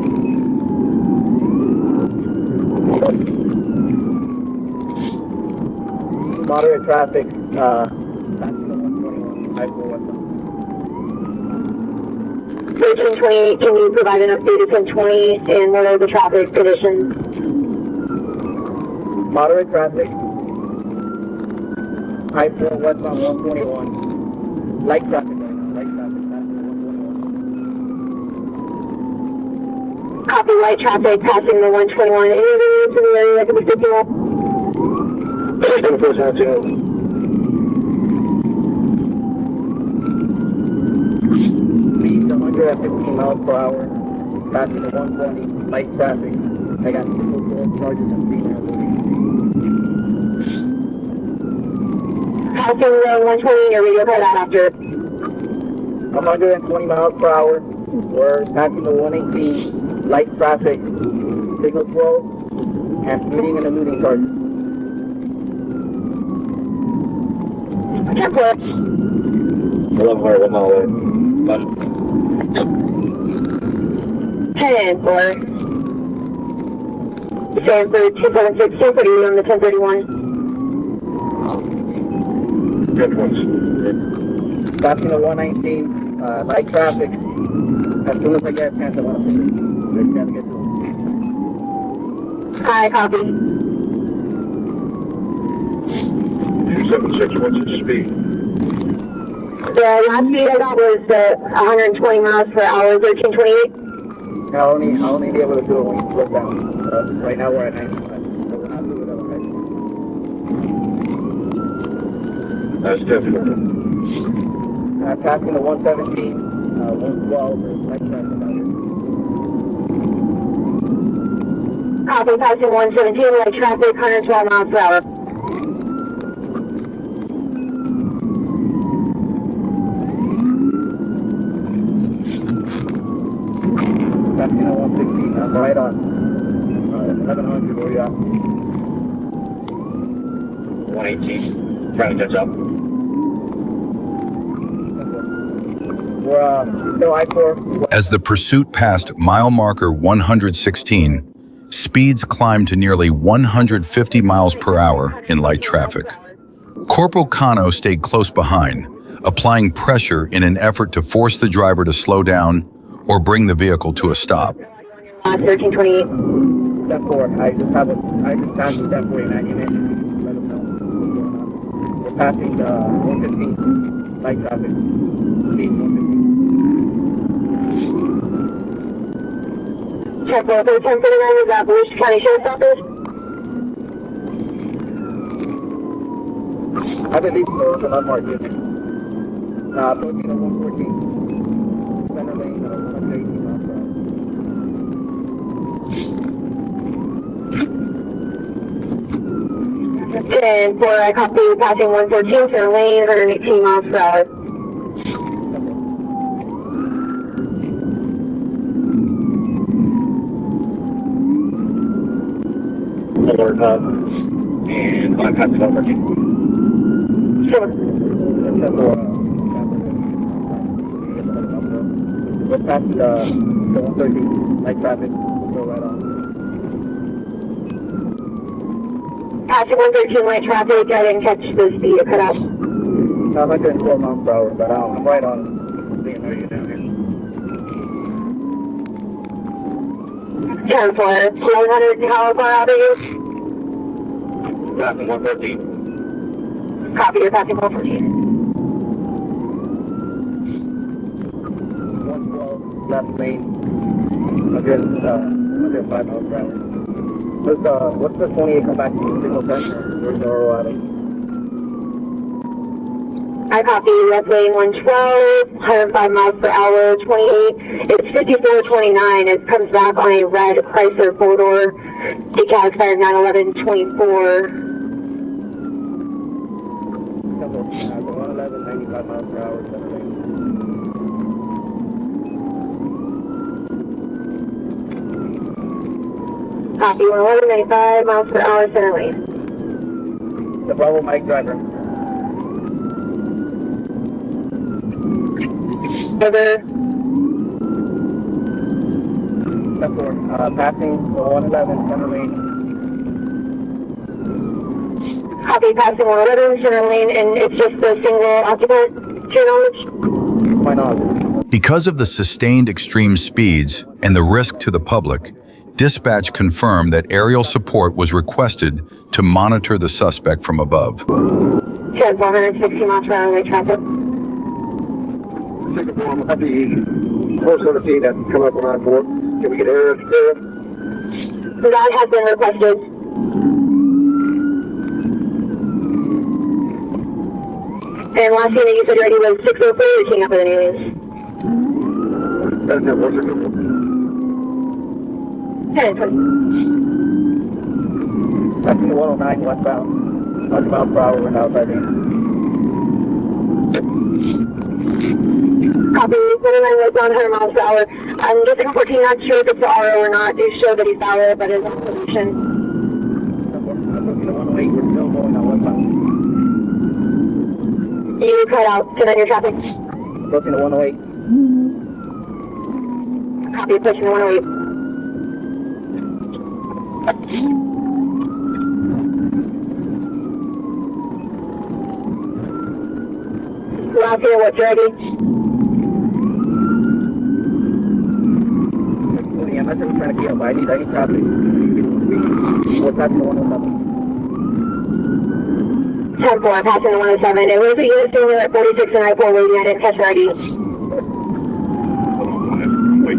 Moderate traffic, passing the 121, I-4 westbound. 1328, can you provide an update of 1020 and what are the traffic conditions? Moderate traffic, I-4 westbound 121. Light traffic right now, light traffic, passing the 121. Copy, light traffic passing the 121. Any areas in the area that can be picking up? 10-4-2. Speeds 115 miles per hour, passing the 120, light traffic. I got 604 charges and 3 minutes. Passing the 120, your radio cut out after. 120 miles per hour. We're passing the 118, light traffic, signal 12, and speeding and eluding charges. 10-4. 11 mile away. 10-4. Sanford 276, Sanford, are you on the 1031? Passing the 119, light traffic. As soon as I get a chance, I want to push it. Just gotta get to it. Hi, copy. 276, what's its speed? The last speed I got was 120 miles per hour, 1328. I'll only be able to do it when you slow down. Right now we're at 95, so we're not doing it That's different. passing the 117, 112, light traffic out Copy, passing 117, light traffic, 112 miles per hour. Passing the 116, I'm right on. 1100, where you at? 118, trying to catch up. We're still I-4. As the pursuit passed mile marker 116, speeds climbed to nearly 150 miles per hour in light traffic. Corporal Cano stayed close behind, applying pressure in an effort to force the driver to slow down or bring the vehicle to a stop. 1328. Step 4, I just passed the step 49 unit. Let them know what's going on. We're passing the 115, light traffic. Speed 115. 10-4, 1039, is that Volusia County Sheriff's Office? I believe so, it's an unmarked unit. Approaching the 114. Center lane, 118 miles per hour. 10-4, I copy, passing 114, center lane, 118 miles per hour. Alert up. And I'm passing over. Sure. We're passing the 113, light traffic, go right on. Passing 113, light traffic, I didn't catch the speed, cut out. 104 miles per hour, but I'm right on being area down here. 10-4, 100, how far out are you? Passing 113. Copy, you're passing 114. left lane, 105 miles per hour. What's the 28 come back to the signal center? Where's the Oro I copy left lane 112, 105 miles per hour, 28. It's 5429. It comes back on a red Chrysler four-door. Decal expired 9/11/24. 111, 95 miles per hour, center lane. Copy 111, 95 miles per hour, center lane. The Bravo Mike driver. Over. Passing 111, center lane. Copy, passing 111, center lane, and it's just a single occupant, to your knowledge? My knowledge. Because of the sustained extreme speeds and the risk to the public, dispatch confirmed that aerial support was requested to monitor the suspect from above. 460 miles per hour, late traffic. At the close on the scene that's coming up on I-4. Can we get air? That has been requested. And last thing that you said already was 604, you're taking up with an alias. That's it, what's it? 10 20. That's the 109 westbound. 100 miles per hour without sighting. Copy, 109 westbound, 100 miles per hour. I'm just 14, not sure if it's the RO or not. They show that he's valid, but it's on position. 108, we're still going on westbound. You cut out, turn on your traffic. Approaching the 108. Copy, approaching the 108. Last here, what's ready? I'm not trying to keep up. I need traffic. What's happening to 107? 10-4, passing the 107. It was a unit standing at 46 and I-4 waiting. I didn't catch the ID. Wait,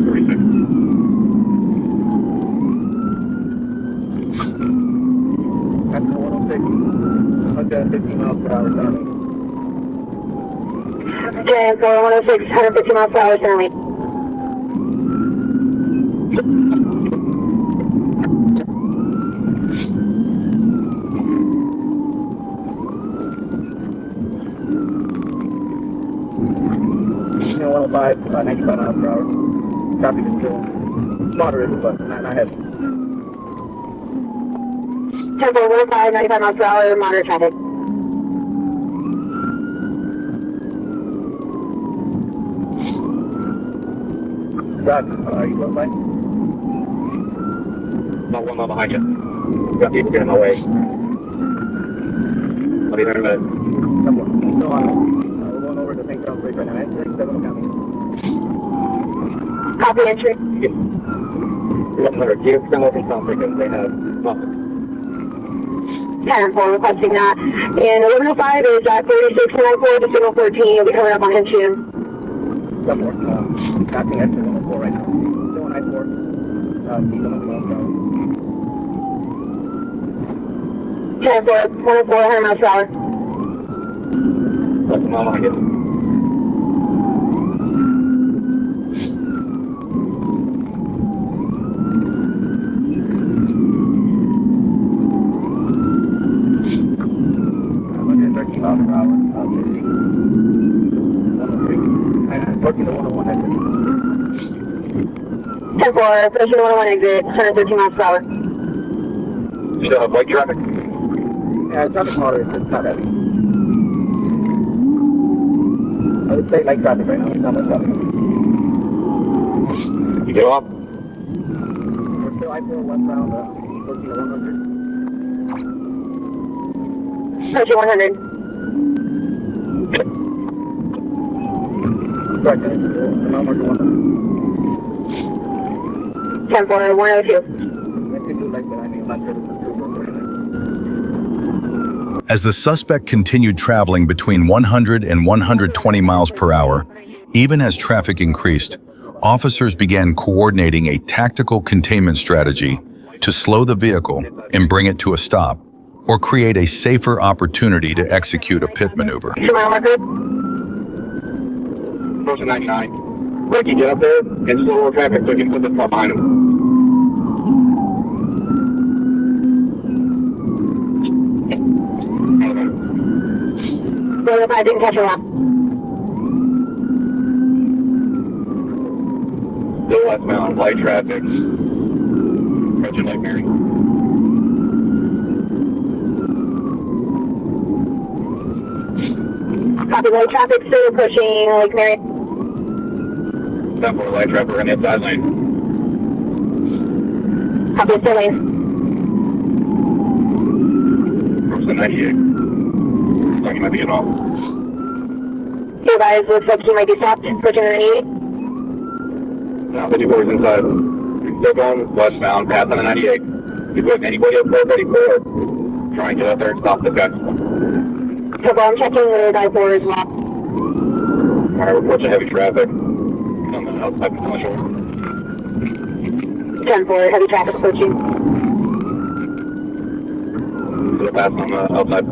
36. Passing the 106. 150 miles per hour, center lane. 10-4, 106, 150 miles per hour, center lane. You know, 105, 95 miles per hour. Traffic is still moderate, but not heavy. 10-4, 105, 95 miles per hour, moderate traffic. Doc, are you close by? About 1 mile behind you. Got people getting in my way. I'll be there in a minute. So, we're going over to St. Charles Bridge right now. Entering 7 County. Copy entry. 1100. Give them over South because they have nothing. 10-4, requesting that. And 1105 is at 36 and I-4 to signal 14. You'll be coming up on him soon. Passing exit 104 right now. Still on I-4. Keep them on the 10-4, 104, 100 miles per hour. Less than a mile behind you. Miles per hour. 14 to 101 exit. 10-4, approaching 101 exit, 113 miles per hour. Still have white traffic? Yeah, traffic moderate, it's not heavy. I would say light traffic right now, it's not much traffic. You get off? We're still I-4 westbound, 14 to 100. Approaching 100. Correct, now mark 100. 10-4, 102. As the suspect continued traveling between 100 and 120 miles per hour, even as traffic increased, officers began coordinating a tactical containment strategy to slow the vehicle and bring it to a stop, or create a safer opportunity to execute a pit maneuver. Approaching 99. Ricky, get up there and slow more traffic so you can put the car behind him. Well, if I didn't catch a lot. Still westbound, light traffic. Approaching Lake Mary. Copy, light traffic still approaching Lake Mary. 10-4, light traffic in the inside lane. Copy, still lane. Approaching 98. Looks like he might be getting off. Be advised, looks like he might be stopped. Approaching 98. Now 54 is inside. Still going westbound, path on the 98. You put anybody up there ready for try and get up there and stop this guy. So I'm checking the I-4 as well. Alright, we're approaching heavy traffic. On the outside of the shore. 10-4, heavy traffic approaching. So pass on the outside.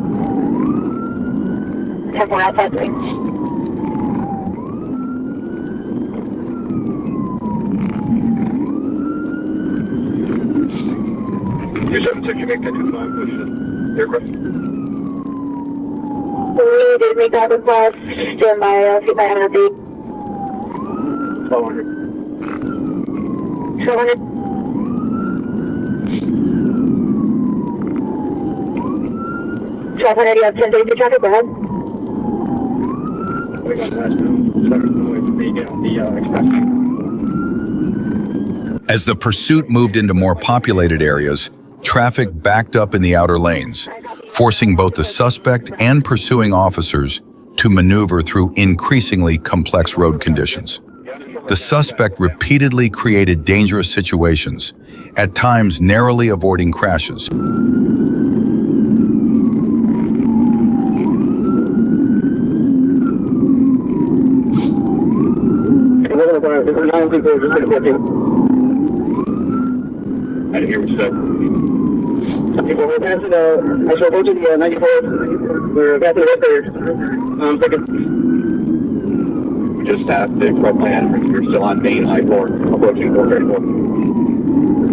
10-4 outside lane. You're 76, you make that 2-5, push it. Aircraft. We did make that request. Stand by, I'll see if I have an update. 1200. 1200. You have 1032 traffic, go ahead. We got westbound, 7 away from me, get on the express. As the pursuit moved into more populated areas, traffic backed up in the outer lanes, forcing both the suspect and pursuing officers to maneuver through increasingly complex road conditions. The suspect repeatedly created dangerous situations, at times narrowly avoiding crashes. I didn't hear what you said. People were passing, I shall go to the 94. We're about to hit there. Second. We just passed the express lane. We're still on main I-4, approaching 434.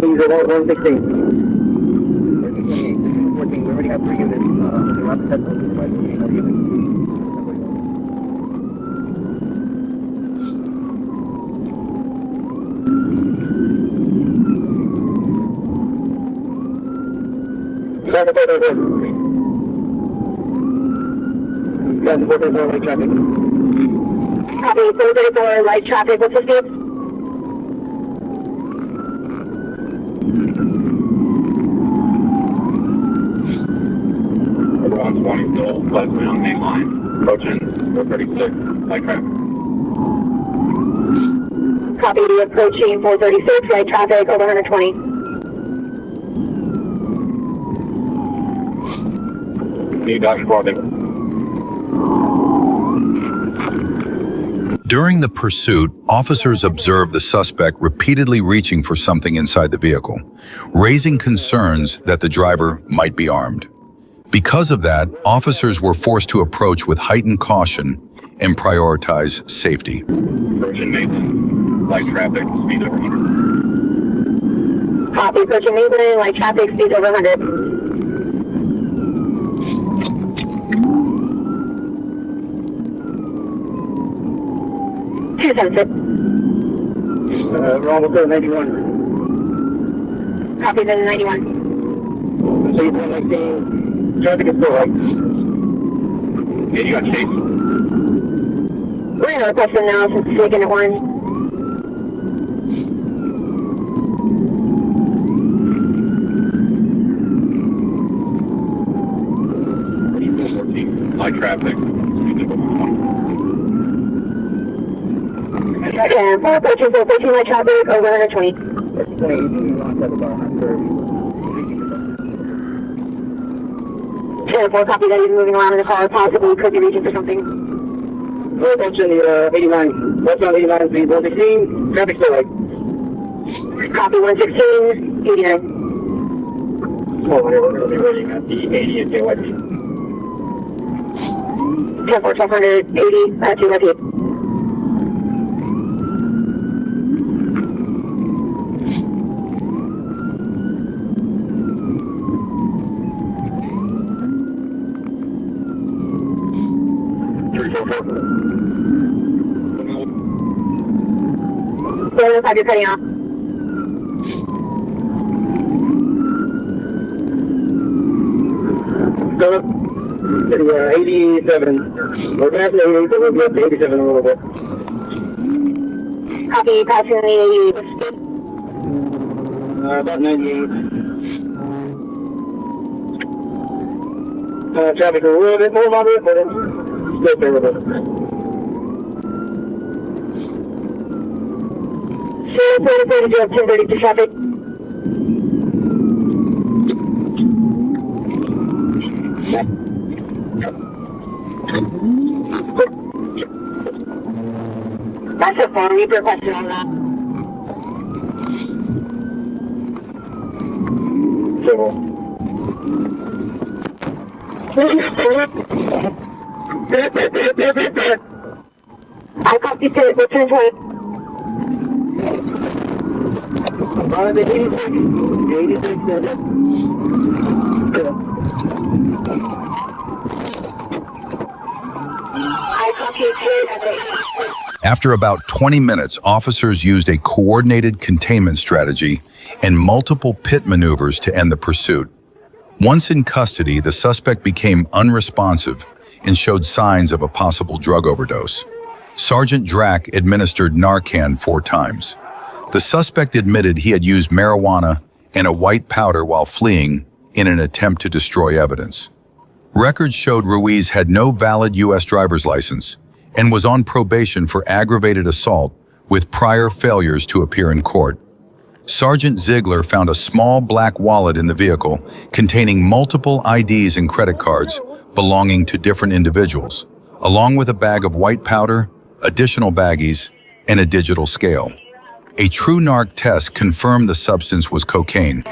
Please, about 116. 14, we already have 3 units. We're not successful with the units. Light traffic. Copy, 434, light traffic, what's the speed? Everyone's 20 still westbound main line, approaching 436, light traffic. Copy, approaching 436, light traffic, over 120. Need Dr. Corbin. During the pursuit, officers observed the suspect repeatedly reaching for something inside the vehicle, raising concerns that the driver might be armed. Because of that, officers were forced to approach with heightened caution and prioritize safety. Approaching Mason, light traffic, speed over 100. Copy, approaching Mason, light traffic, speed over 100. We're almost at 91. Copy, then 91. So you're 19. Traffic is still right. Yeah, you got chase. We're going to request them now since it's taken at 1. 14, light traffic, speed over 120. And 414 light traffic, over 120. 10-4, copy that he's moving around in the car, possibly could be reaching for something. We're approaching the 89, westbound 89 speed 116, traffic still light. Copy 116, 89. Oh, we're going to be waiting at the 80 at KYP. 10-4, 80 at KYP. You're cutting off. Go up to 87. We're back to 88, so we'll be up to 87 in a little bit. Copy, passing the 88. About 98. Traffic a little bit more moderate, but it's still favorable. Sure, 30, 1032 traffic. That's a phone. Leave your question on that. I copy to return 20. On the 86, 86. After about 20 minutes, officers used a coordinated containment strategy and multiple pit maneuvers to end the pursuit. Once in custody, the suspect became unresponsive and showed signs of a possible drug overdose. Sergeant Drack administered Narcan 4 times. The suspect admitted he had used marijuana and a white powder while fleeing in an attempt to destroy evidence. Records showed Ruiz had no valid U.S. driver's license and was on probation for aggravated assault with prior failures to appear in court. Sergeant Ziegler found a small black wallet in the vehicle containing multiple IDs and credit cards belonging to different individuals, along with a bag of white powder, additional baggies, and a digital scale. A true narc test confirmed the substance was cocaine.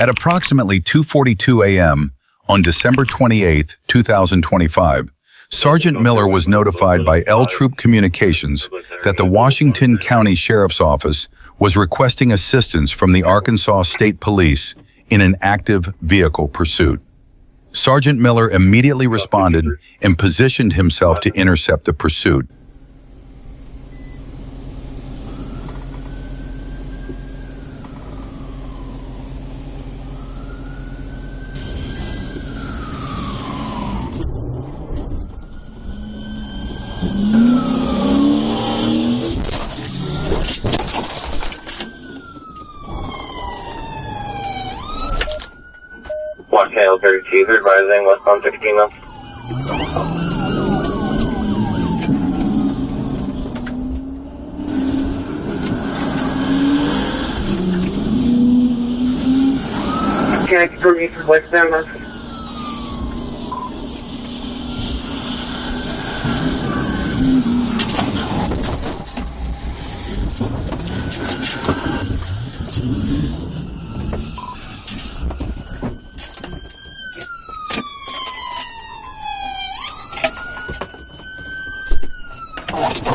At approximately 2:42 a.m. on December 28, 2025, Sergeant Miller was notified by L Troop Communications that the Washington County Sheriff's Office was requesting assistance from the Arkansas State Police in an active vehicle pursuit. Sergeant Miller immediately responded and positioned himself to intercept the pursuit. Watch Channel 32, advising westbound 16 miles. Can I confirm you from westbound, Mark?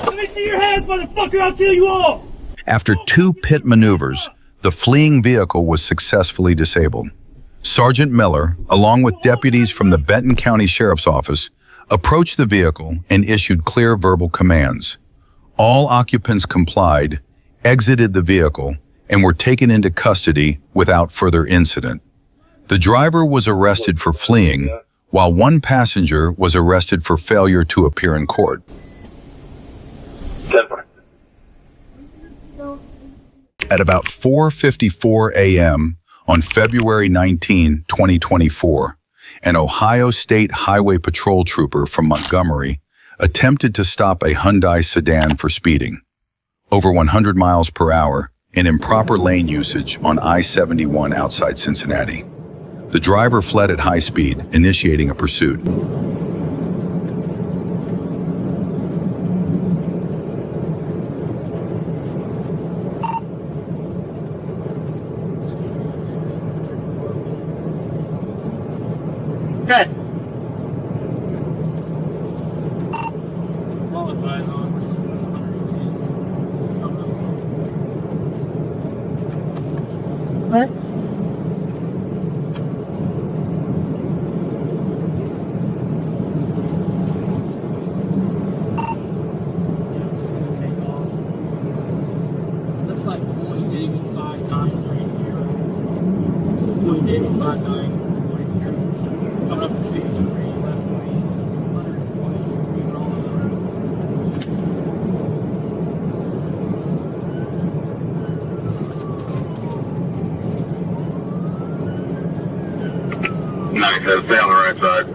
Let me see your hands, motherfucker! I'll kill you all! After 2 pit maneuvers, the fleeing vehicle was successfully disabled. Sergeant Miller, along with deputies from the Benton County Sheriff's Office, approached the vehicle and issued clear verbal commands. All occupants complied, exited the vehicle, and were taken into custody without further incident. The driver was arrested for fleeing, while one passenger was arrested for failure to appear in court. At about 4:54 a.m. on February 19, 2024, an Ohio State Highway Patrol trooper from Montgomery attempted to stop a Hyundai sedan for speeding. Over 100 miles per hour and improper lane usage on I-71 outside Cincinnati. The driver fled at high speed, initiating a pursuit. Good. What? Looks like point David 5930. Point David 5930. Coming up to 63 left lane. 120. Moving on the road. Nice, stay on the right side.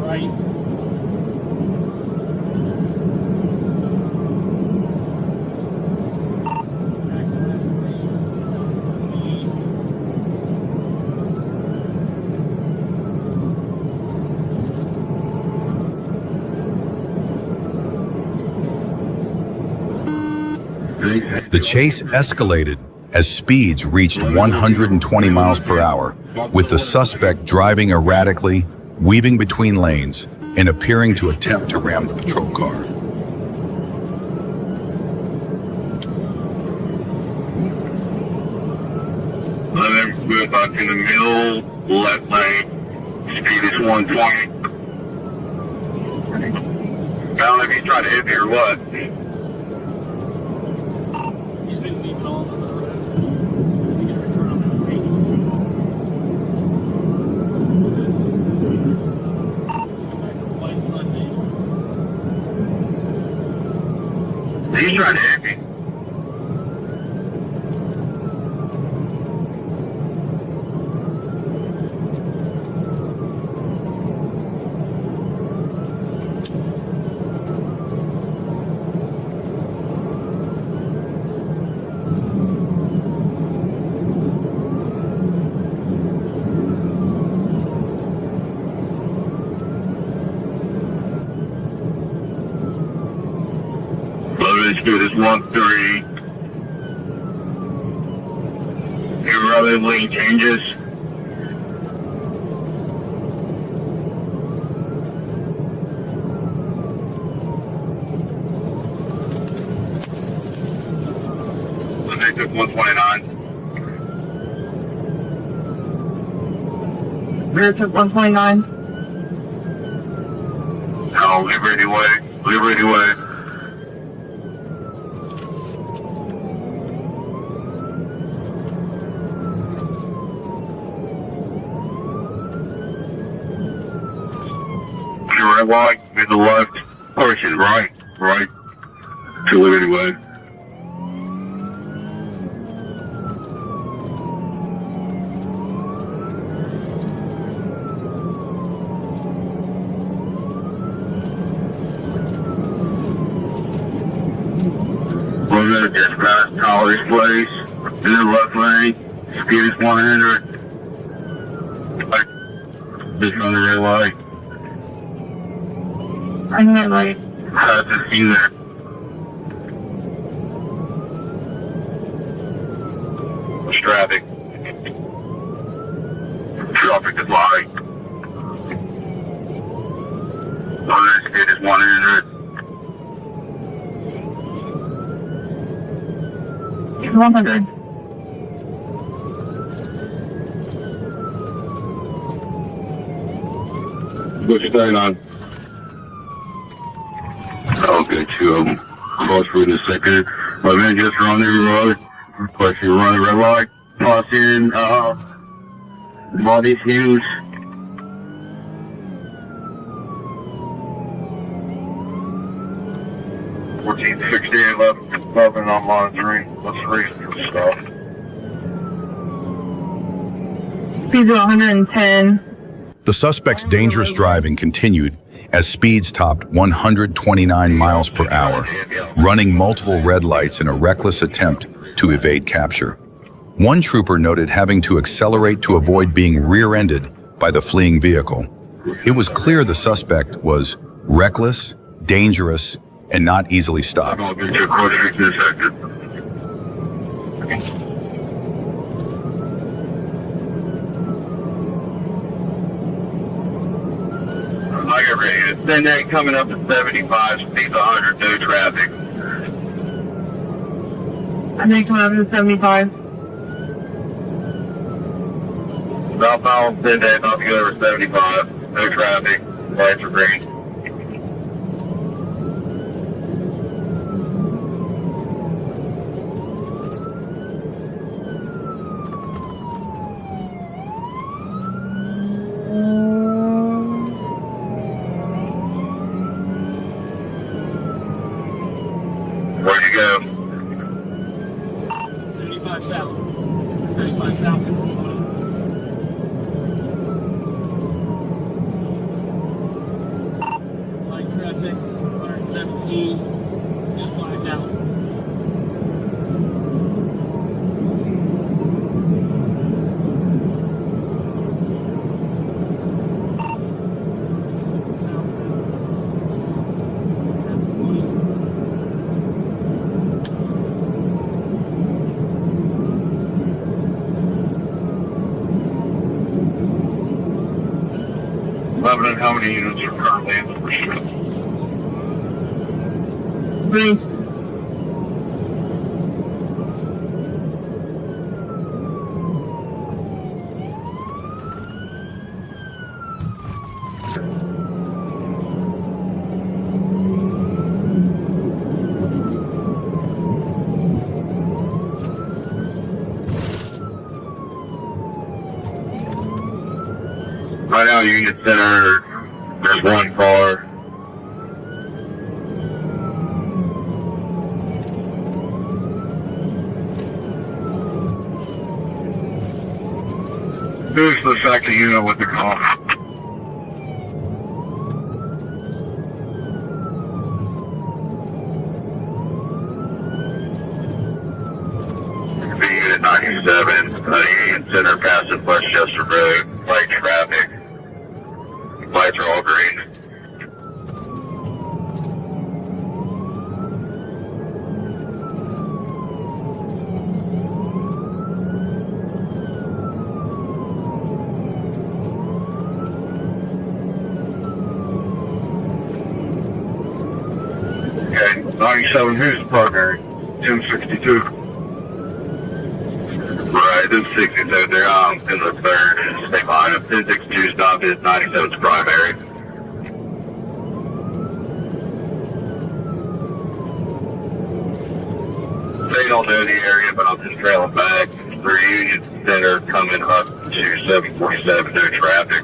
Right. The chase escalated as speeds reached 120 miles per hour, with the suspect driving erratically, weaving between lanes, and appearing to attempt to ram the patrol car. We're back in the middle, left lane, speed is 120. I don't know if he's trying to hit me or what. He's been leaving all over the road. He's going to return on that range. Come back to the white line. He's trying to hit me. Speed is 130. Irrelevant lane changes. They took 129. Rear took 129. No, Liberty Way. Liberty Way. Red light, mid to left, pushing right to Liberty Way. We're gonna dispatch Tyler's place in the left lane, speed is 100. Just on the red light. I know, like, How's the scene there? What's traffic? Traffic is light. Other speed is 100. it's 100. What's your thing on? Okay, two of them. Cross for the second. My man just run the road. Plus you run the red light. Crossing, body fuse. $14.68 left. 11 on line 3. Let's race this stuff. speeds of 110. The suspect's dangerous driving continued as speeds topped 129 miles per hour, running multiple red lights in a reckless attempt to evade capture. One trooper noted having to accelerate to avoid being rear-ended by the fleeing vehicle. It was clear the suspect was reckless, dangerous, and not easily stopped. I get ready to send that coming up to 75, speed 100, no traffic. I think coming up to 75. Southbound, send that about to go over 75, no traffic, lights are green. Where'd you go? 75 south. 75 south. Light traffic, 117. Just blacked out. Lebanon, how many units are currently in the pursuit? 3. Right now, Union Center, there's one car. Who's the second unit with the call? The Unit 97, Union Center, passing Westchester Road, light traffic. Lights are all green. Okay, 97, who's the partner? 1062. Right, 1062, they're in the third. Stay behind them. 1062 stop is 97's primary. They don't know the area, but I'm just trailing back through Union Center, coming up to 747, no traffic.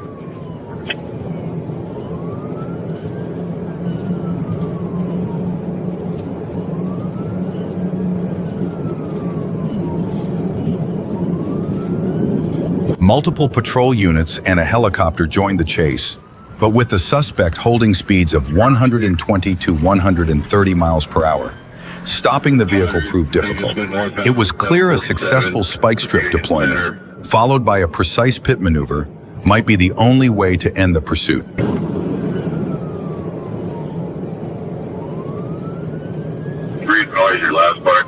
Multiple patrol units and a helicopter joined the chase, but with the suspect holding speeds of 120 to 130 miles per hour. Stopping the vehicle proved difficult. It was clear a successful spike strip deployment, followed by a precise pit maneuver, might be the only way to end the pursuit. Read noise, your last part.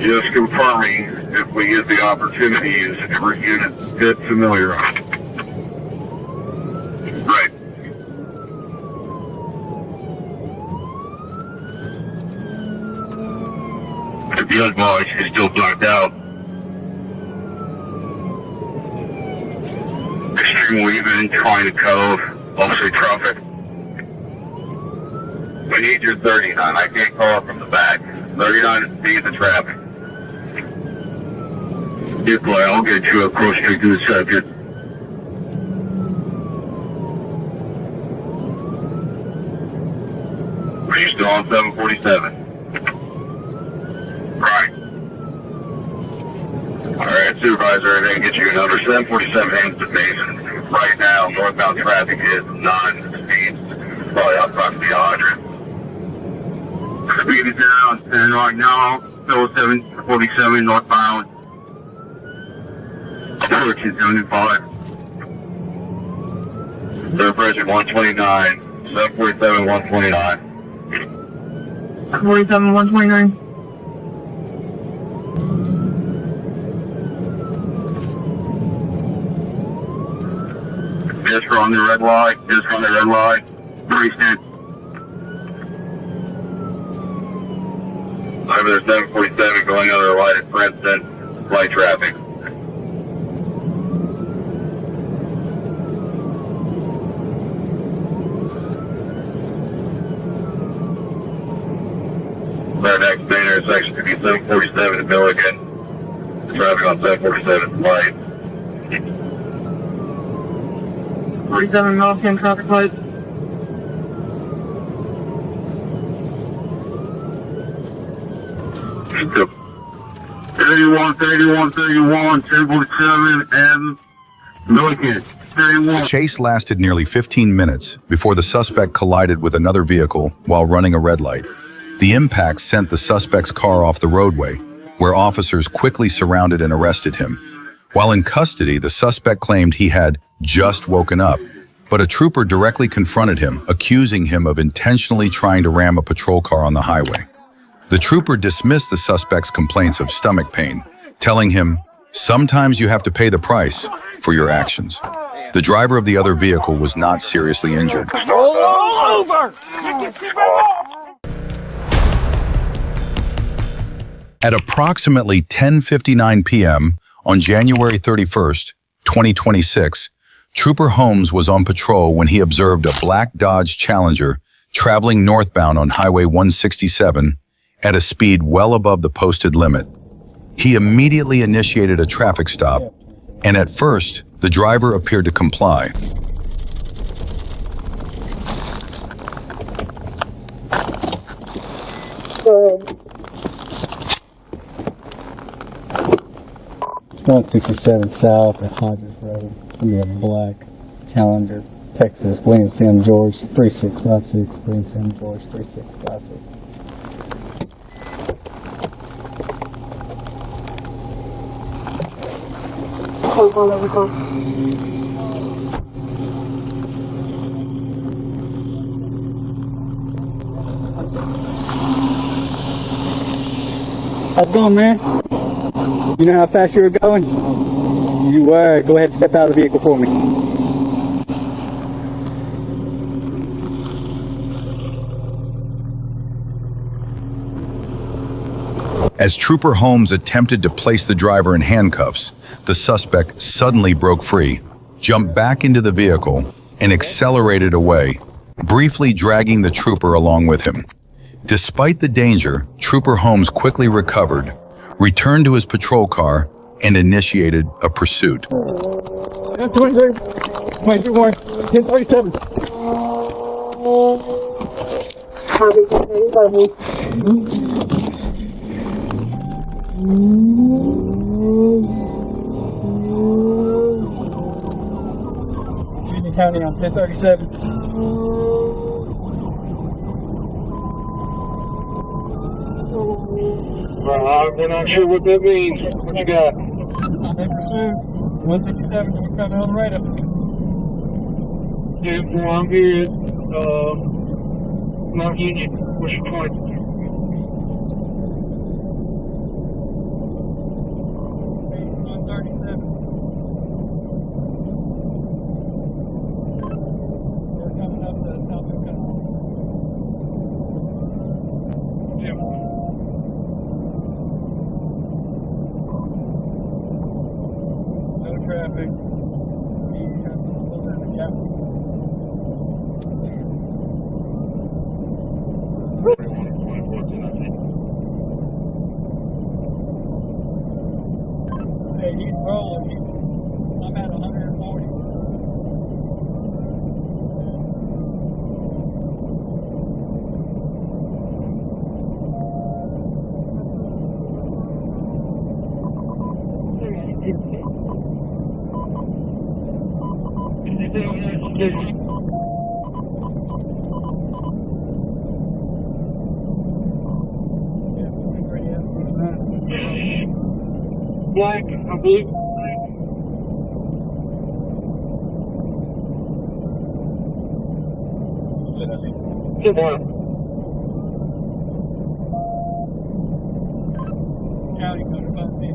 Just confirming if we get the opportunity, is every unit get familiarized. Right. If the other voice is still blacked out. Extreme weaving, trying to cove, off-street traffic. We need your 39. I can't call it from the back. 39 is speed the traffic. Deploy, I'll get you across street to the subject. Are you still on 747? Right. Supervisor, and then get you a number 747 Hampton Basin. Right now, northbound traffic is non-speed, probably approximately 100. Speed is down, and right now, still 747 northbound. Approaching 75. They're approaching 129, 747 129. 47 129. Just on the red light, just on the red light. 3 cents. Over the 747 going under the light at Princeton, light traffic. Our next main intersection could be 747 in Milligan. Traffic on 747 light. 47 Milligan traffic light. So, 31, 31, 31, 747 and Milligan. 31. The chase lasted nearly 15 minutes before the suspect collided with another vehicle while running a red light. The impact sent the suspect's car off the roadway, where officers quickly surrounded and arrested him. While in custody, the suspect claimed he had just woken up, but a trooper directly confronted him, accusing him of intentionally trying to ram a patrol car on the highway. The trooper dismissed the suspect's complaints of stomach pain, telling him, "Sometimes you have to pay the price for your actions." The driver of the other vehicle was not seriously injured. Roll over! At approximately 10:59 p.m. on January 31st, 2026, Trooper Holmes was on patrol when he observed a black Dodge Challenger traveling northbound on Highway 167 at a speed well above the posted limit. He immediately initiated a traffic stop, and at first, the driver appeared to comply. Good. 167 South at Hodges Road. We have a black Challenger, Texas, William Sam George 3656. William Sam George 3656. How's it going, man? You know how fast you were going? You were. Go ahead and step out of the vehicle for me. As Trooper Holmes attempted to place the driver in handcuffs, the suspect suddenly broke free, jumped back into the vehicle, and accelerated away, briefly dragging the trooper along with him. Despite the danger, Trooper Holmes quickly recovered, returned to his patrol car, and initiated a pursuit. 23, 23 more, 1037. Union County on 1037. We're not sure what that means. What you got? I'm in pursuit. 167, we're coming on the radar. Yeah, well, I'm here at Mount Union. What's your point? 137. We're coming up to stop and come. No traffic. Hey, he's rolling. I'm at 140. Black, I believe. Good one. County code of Bus City.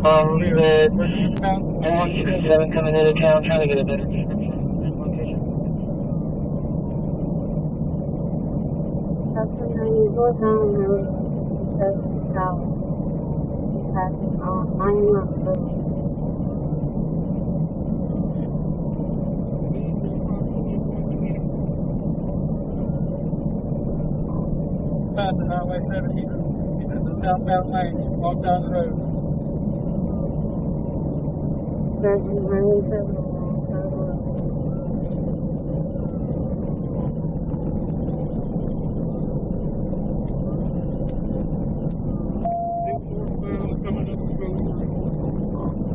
We've had 167 coming into town, trying to get a better location. Passing Highway 7, he's in the southbound lane. Walk down the road.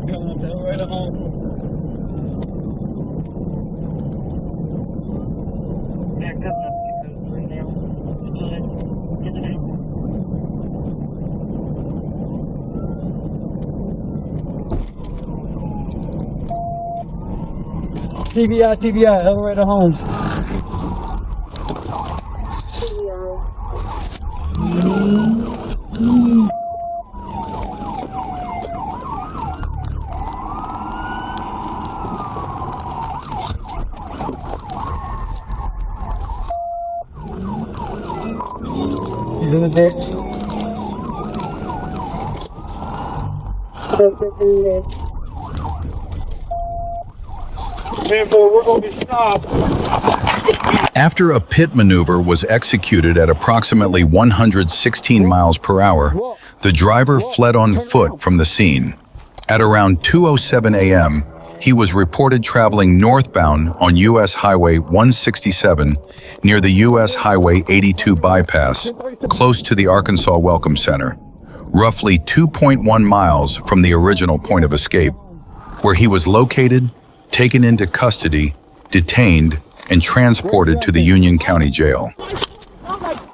Coming up the way to home. Yeah, coming up to right now. TBI, all the way to Holmes. He's in the ditch. We're going to be stopped. After a pit maneuver was executed at approximately 116 miles per hour, the driver fled on foot from the scene. At around 2:07 a.m., he was reported traveling northbound on U.S. Highway 167 near the U.S. Highway 82 bypass, close to the Arkansas Welcome Center, roughly 2.1 miles from the original point of escape, where he was located, taken into custody, detained, and transported to the Union County Jail.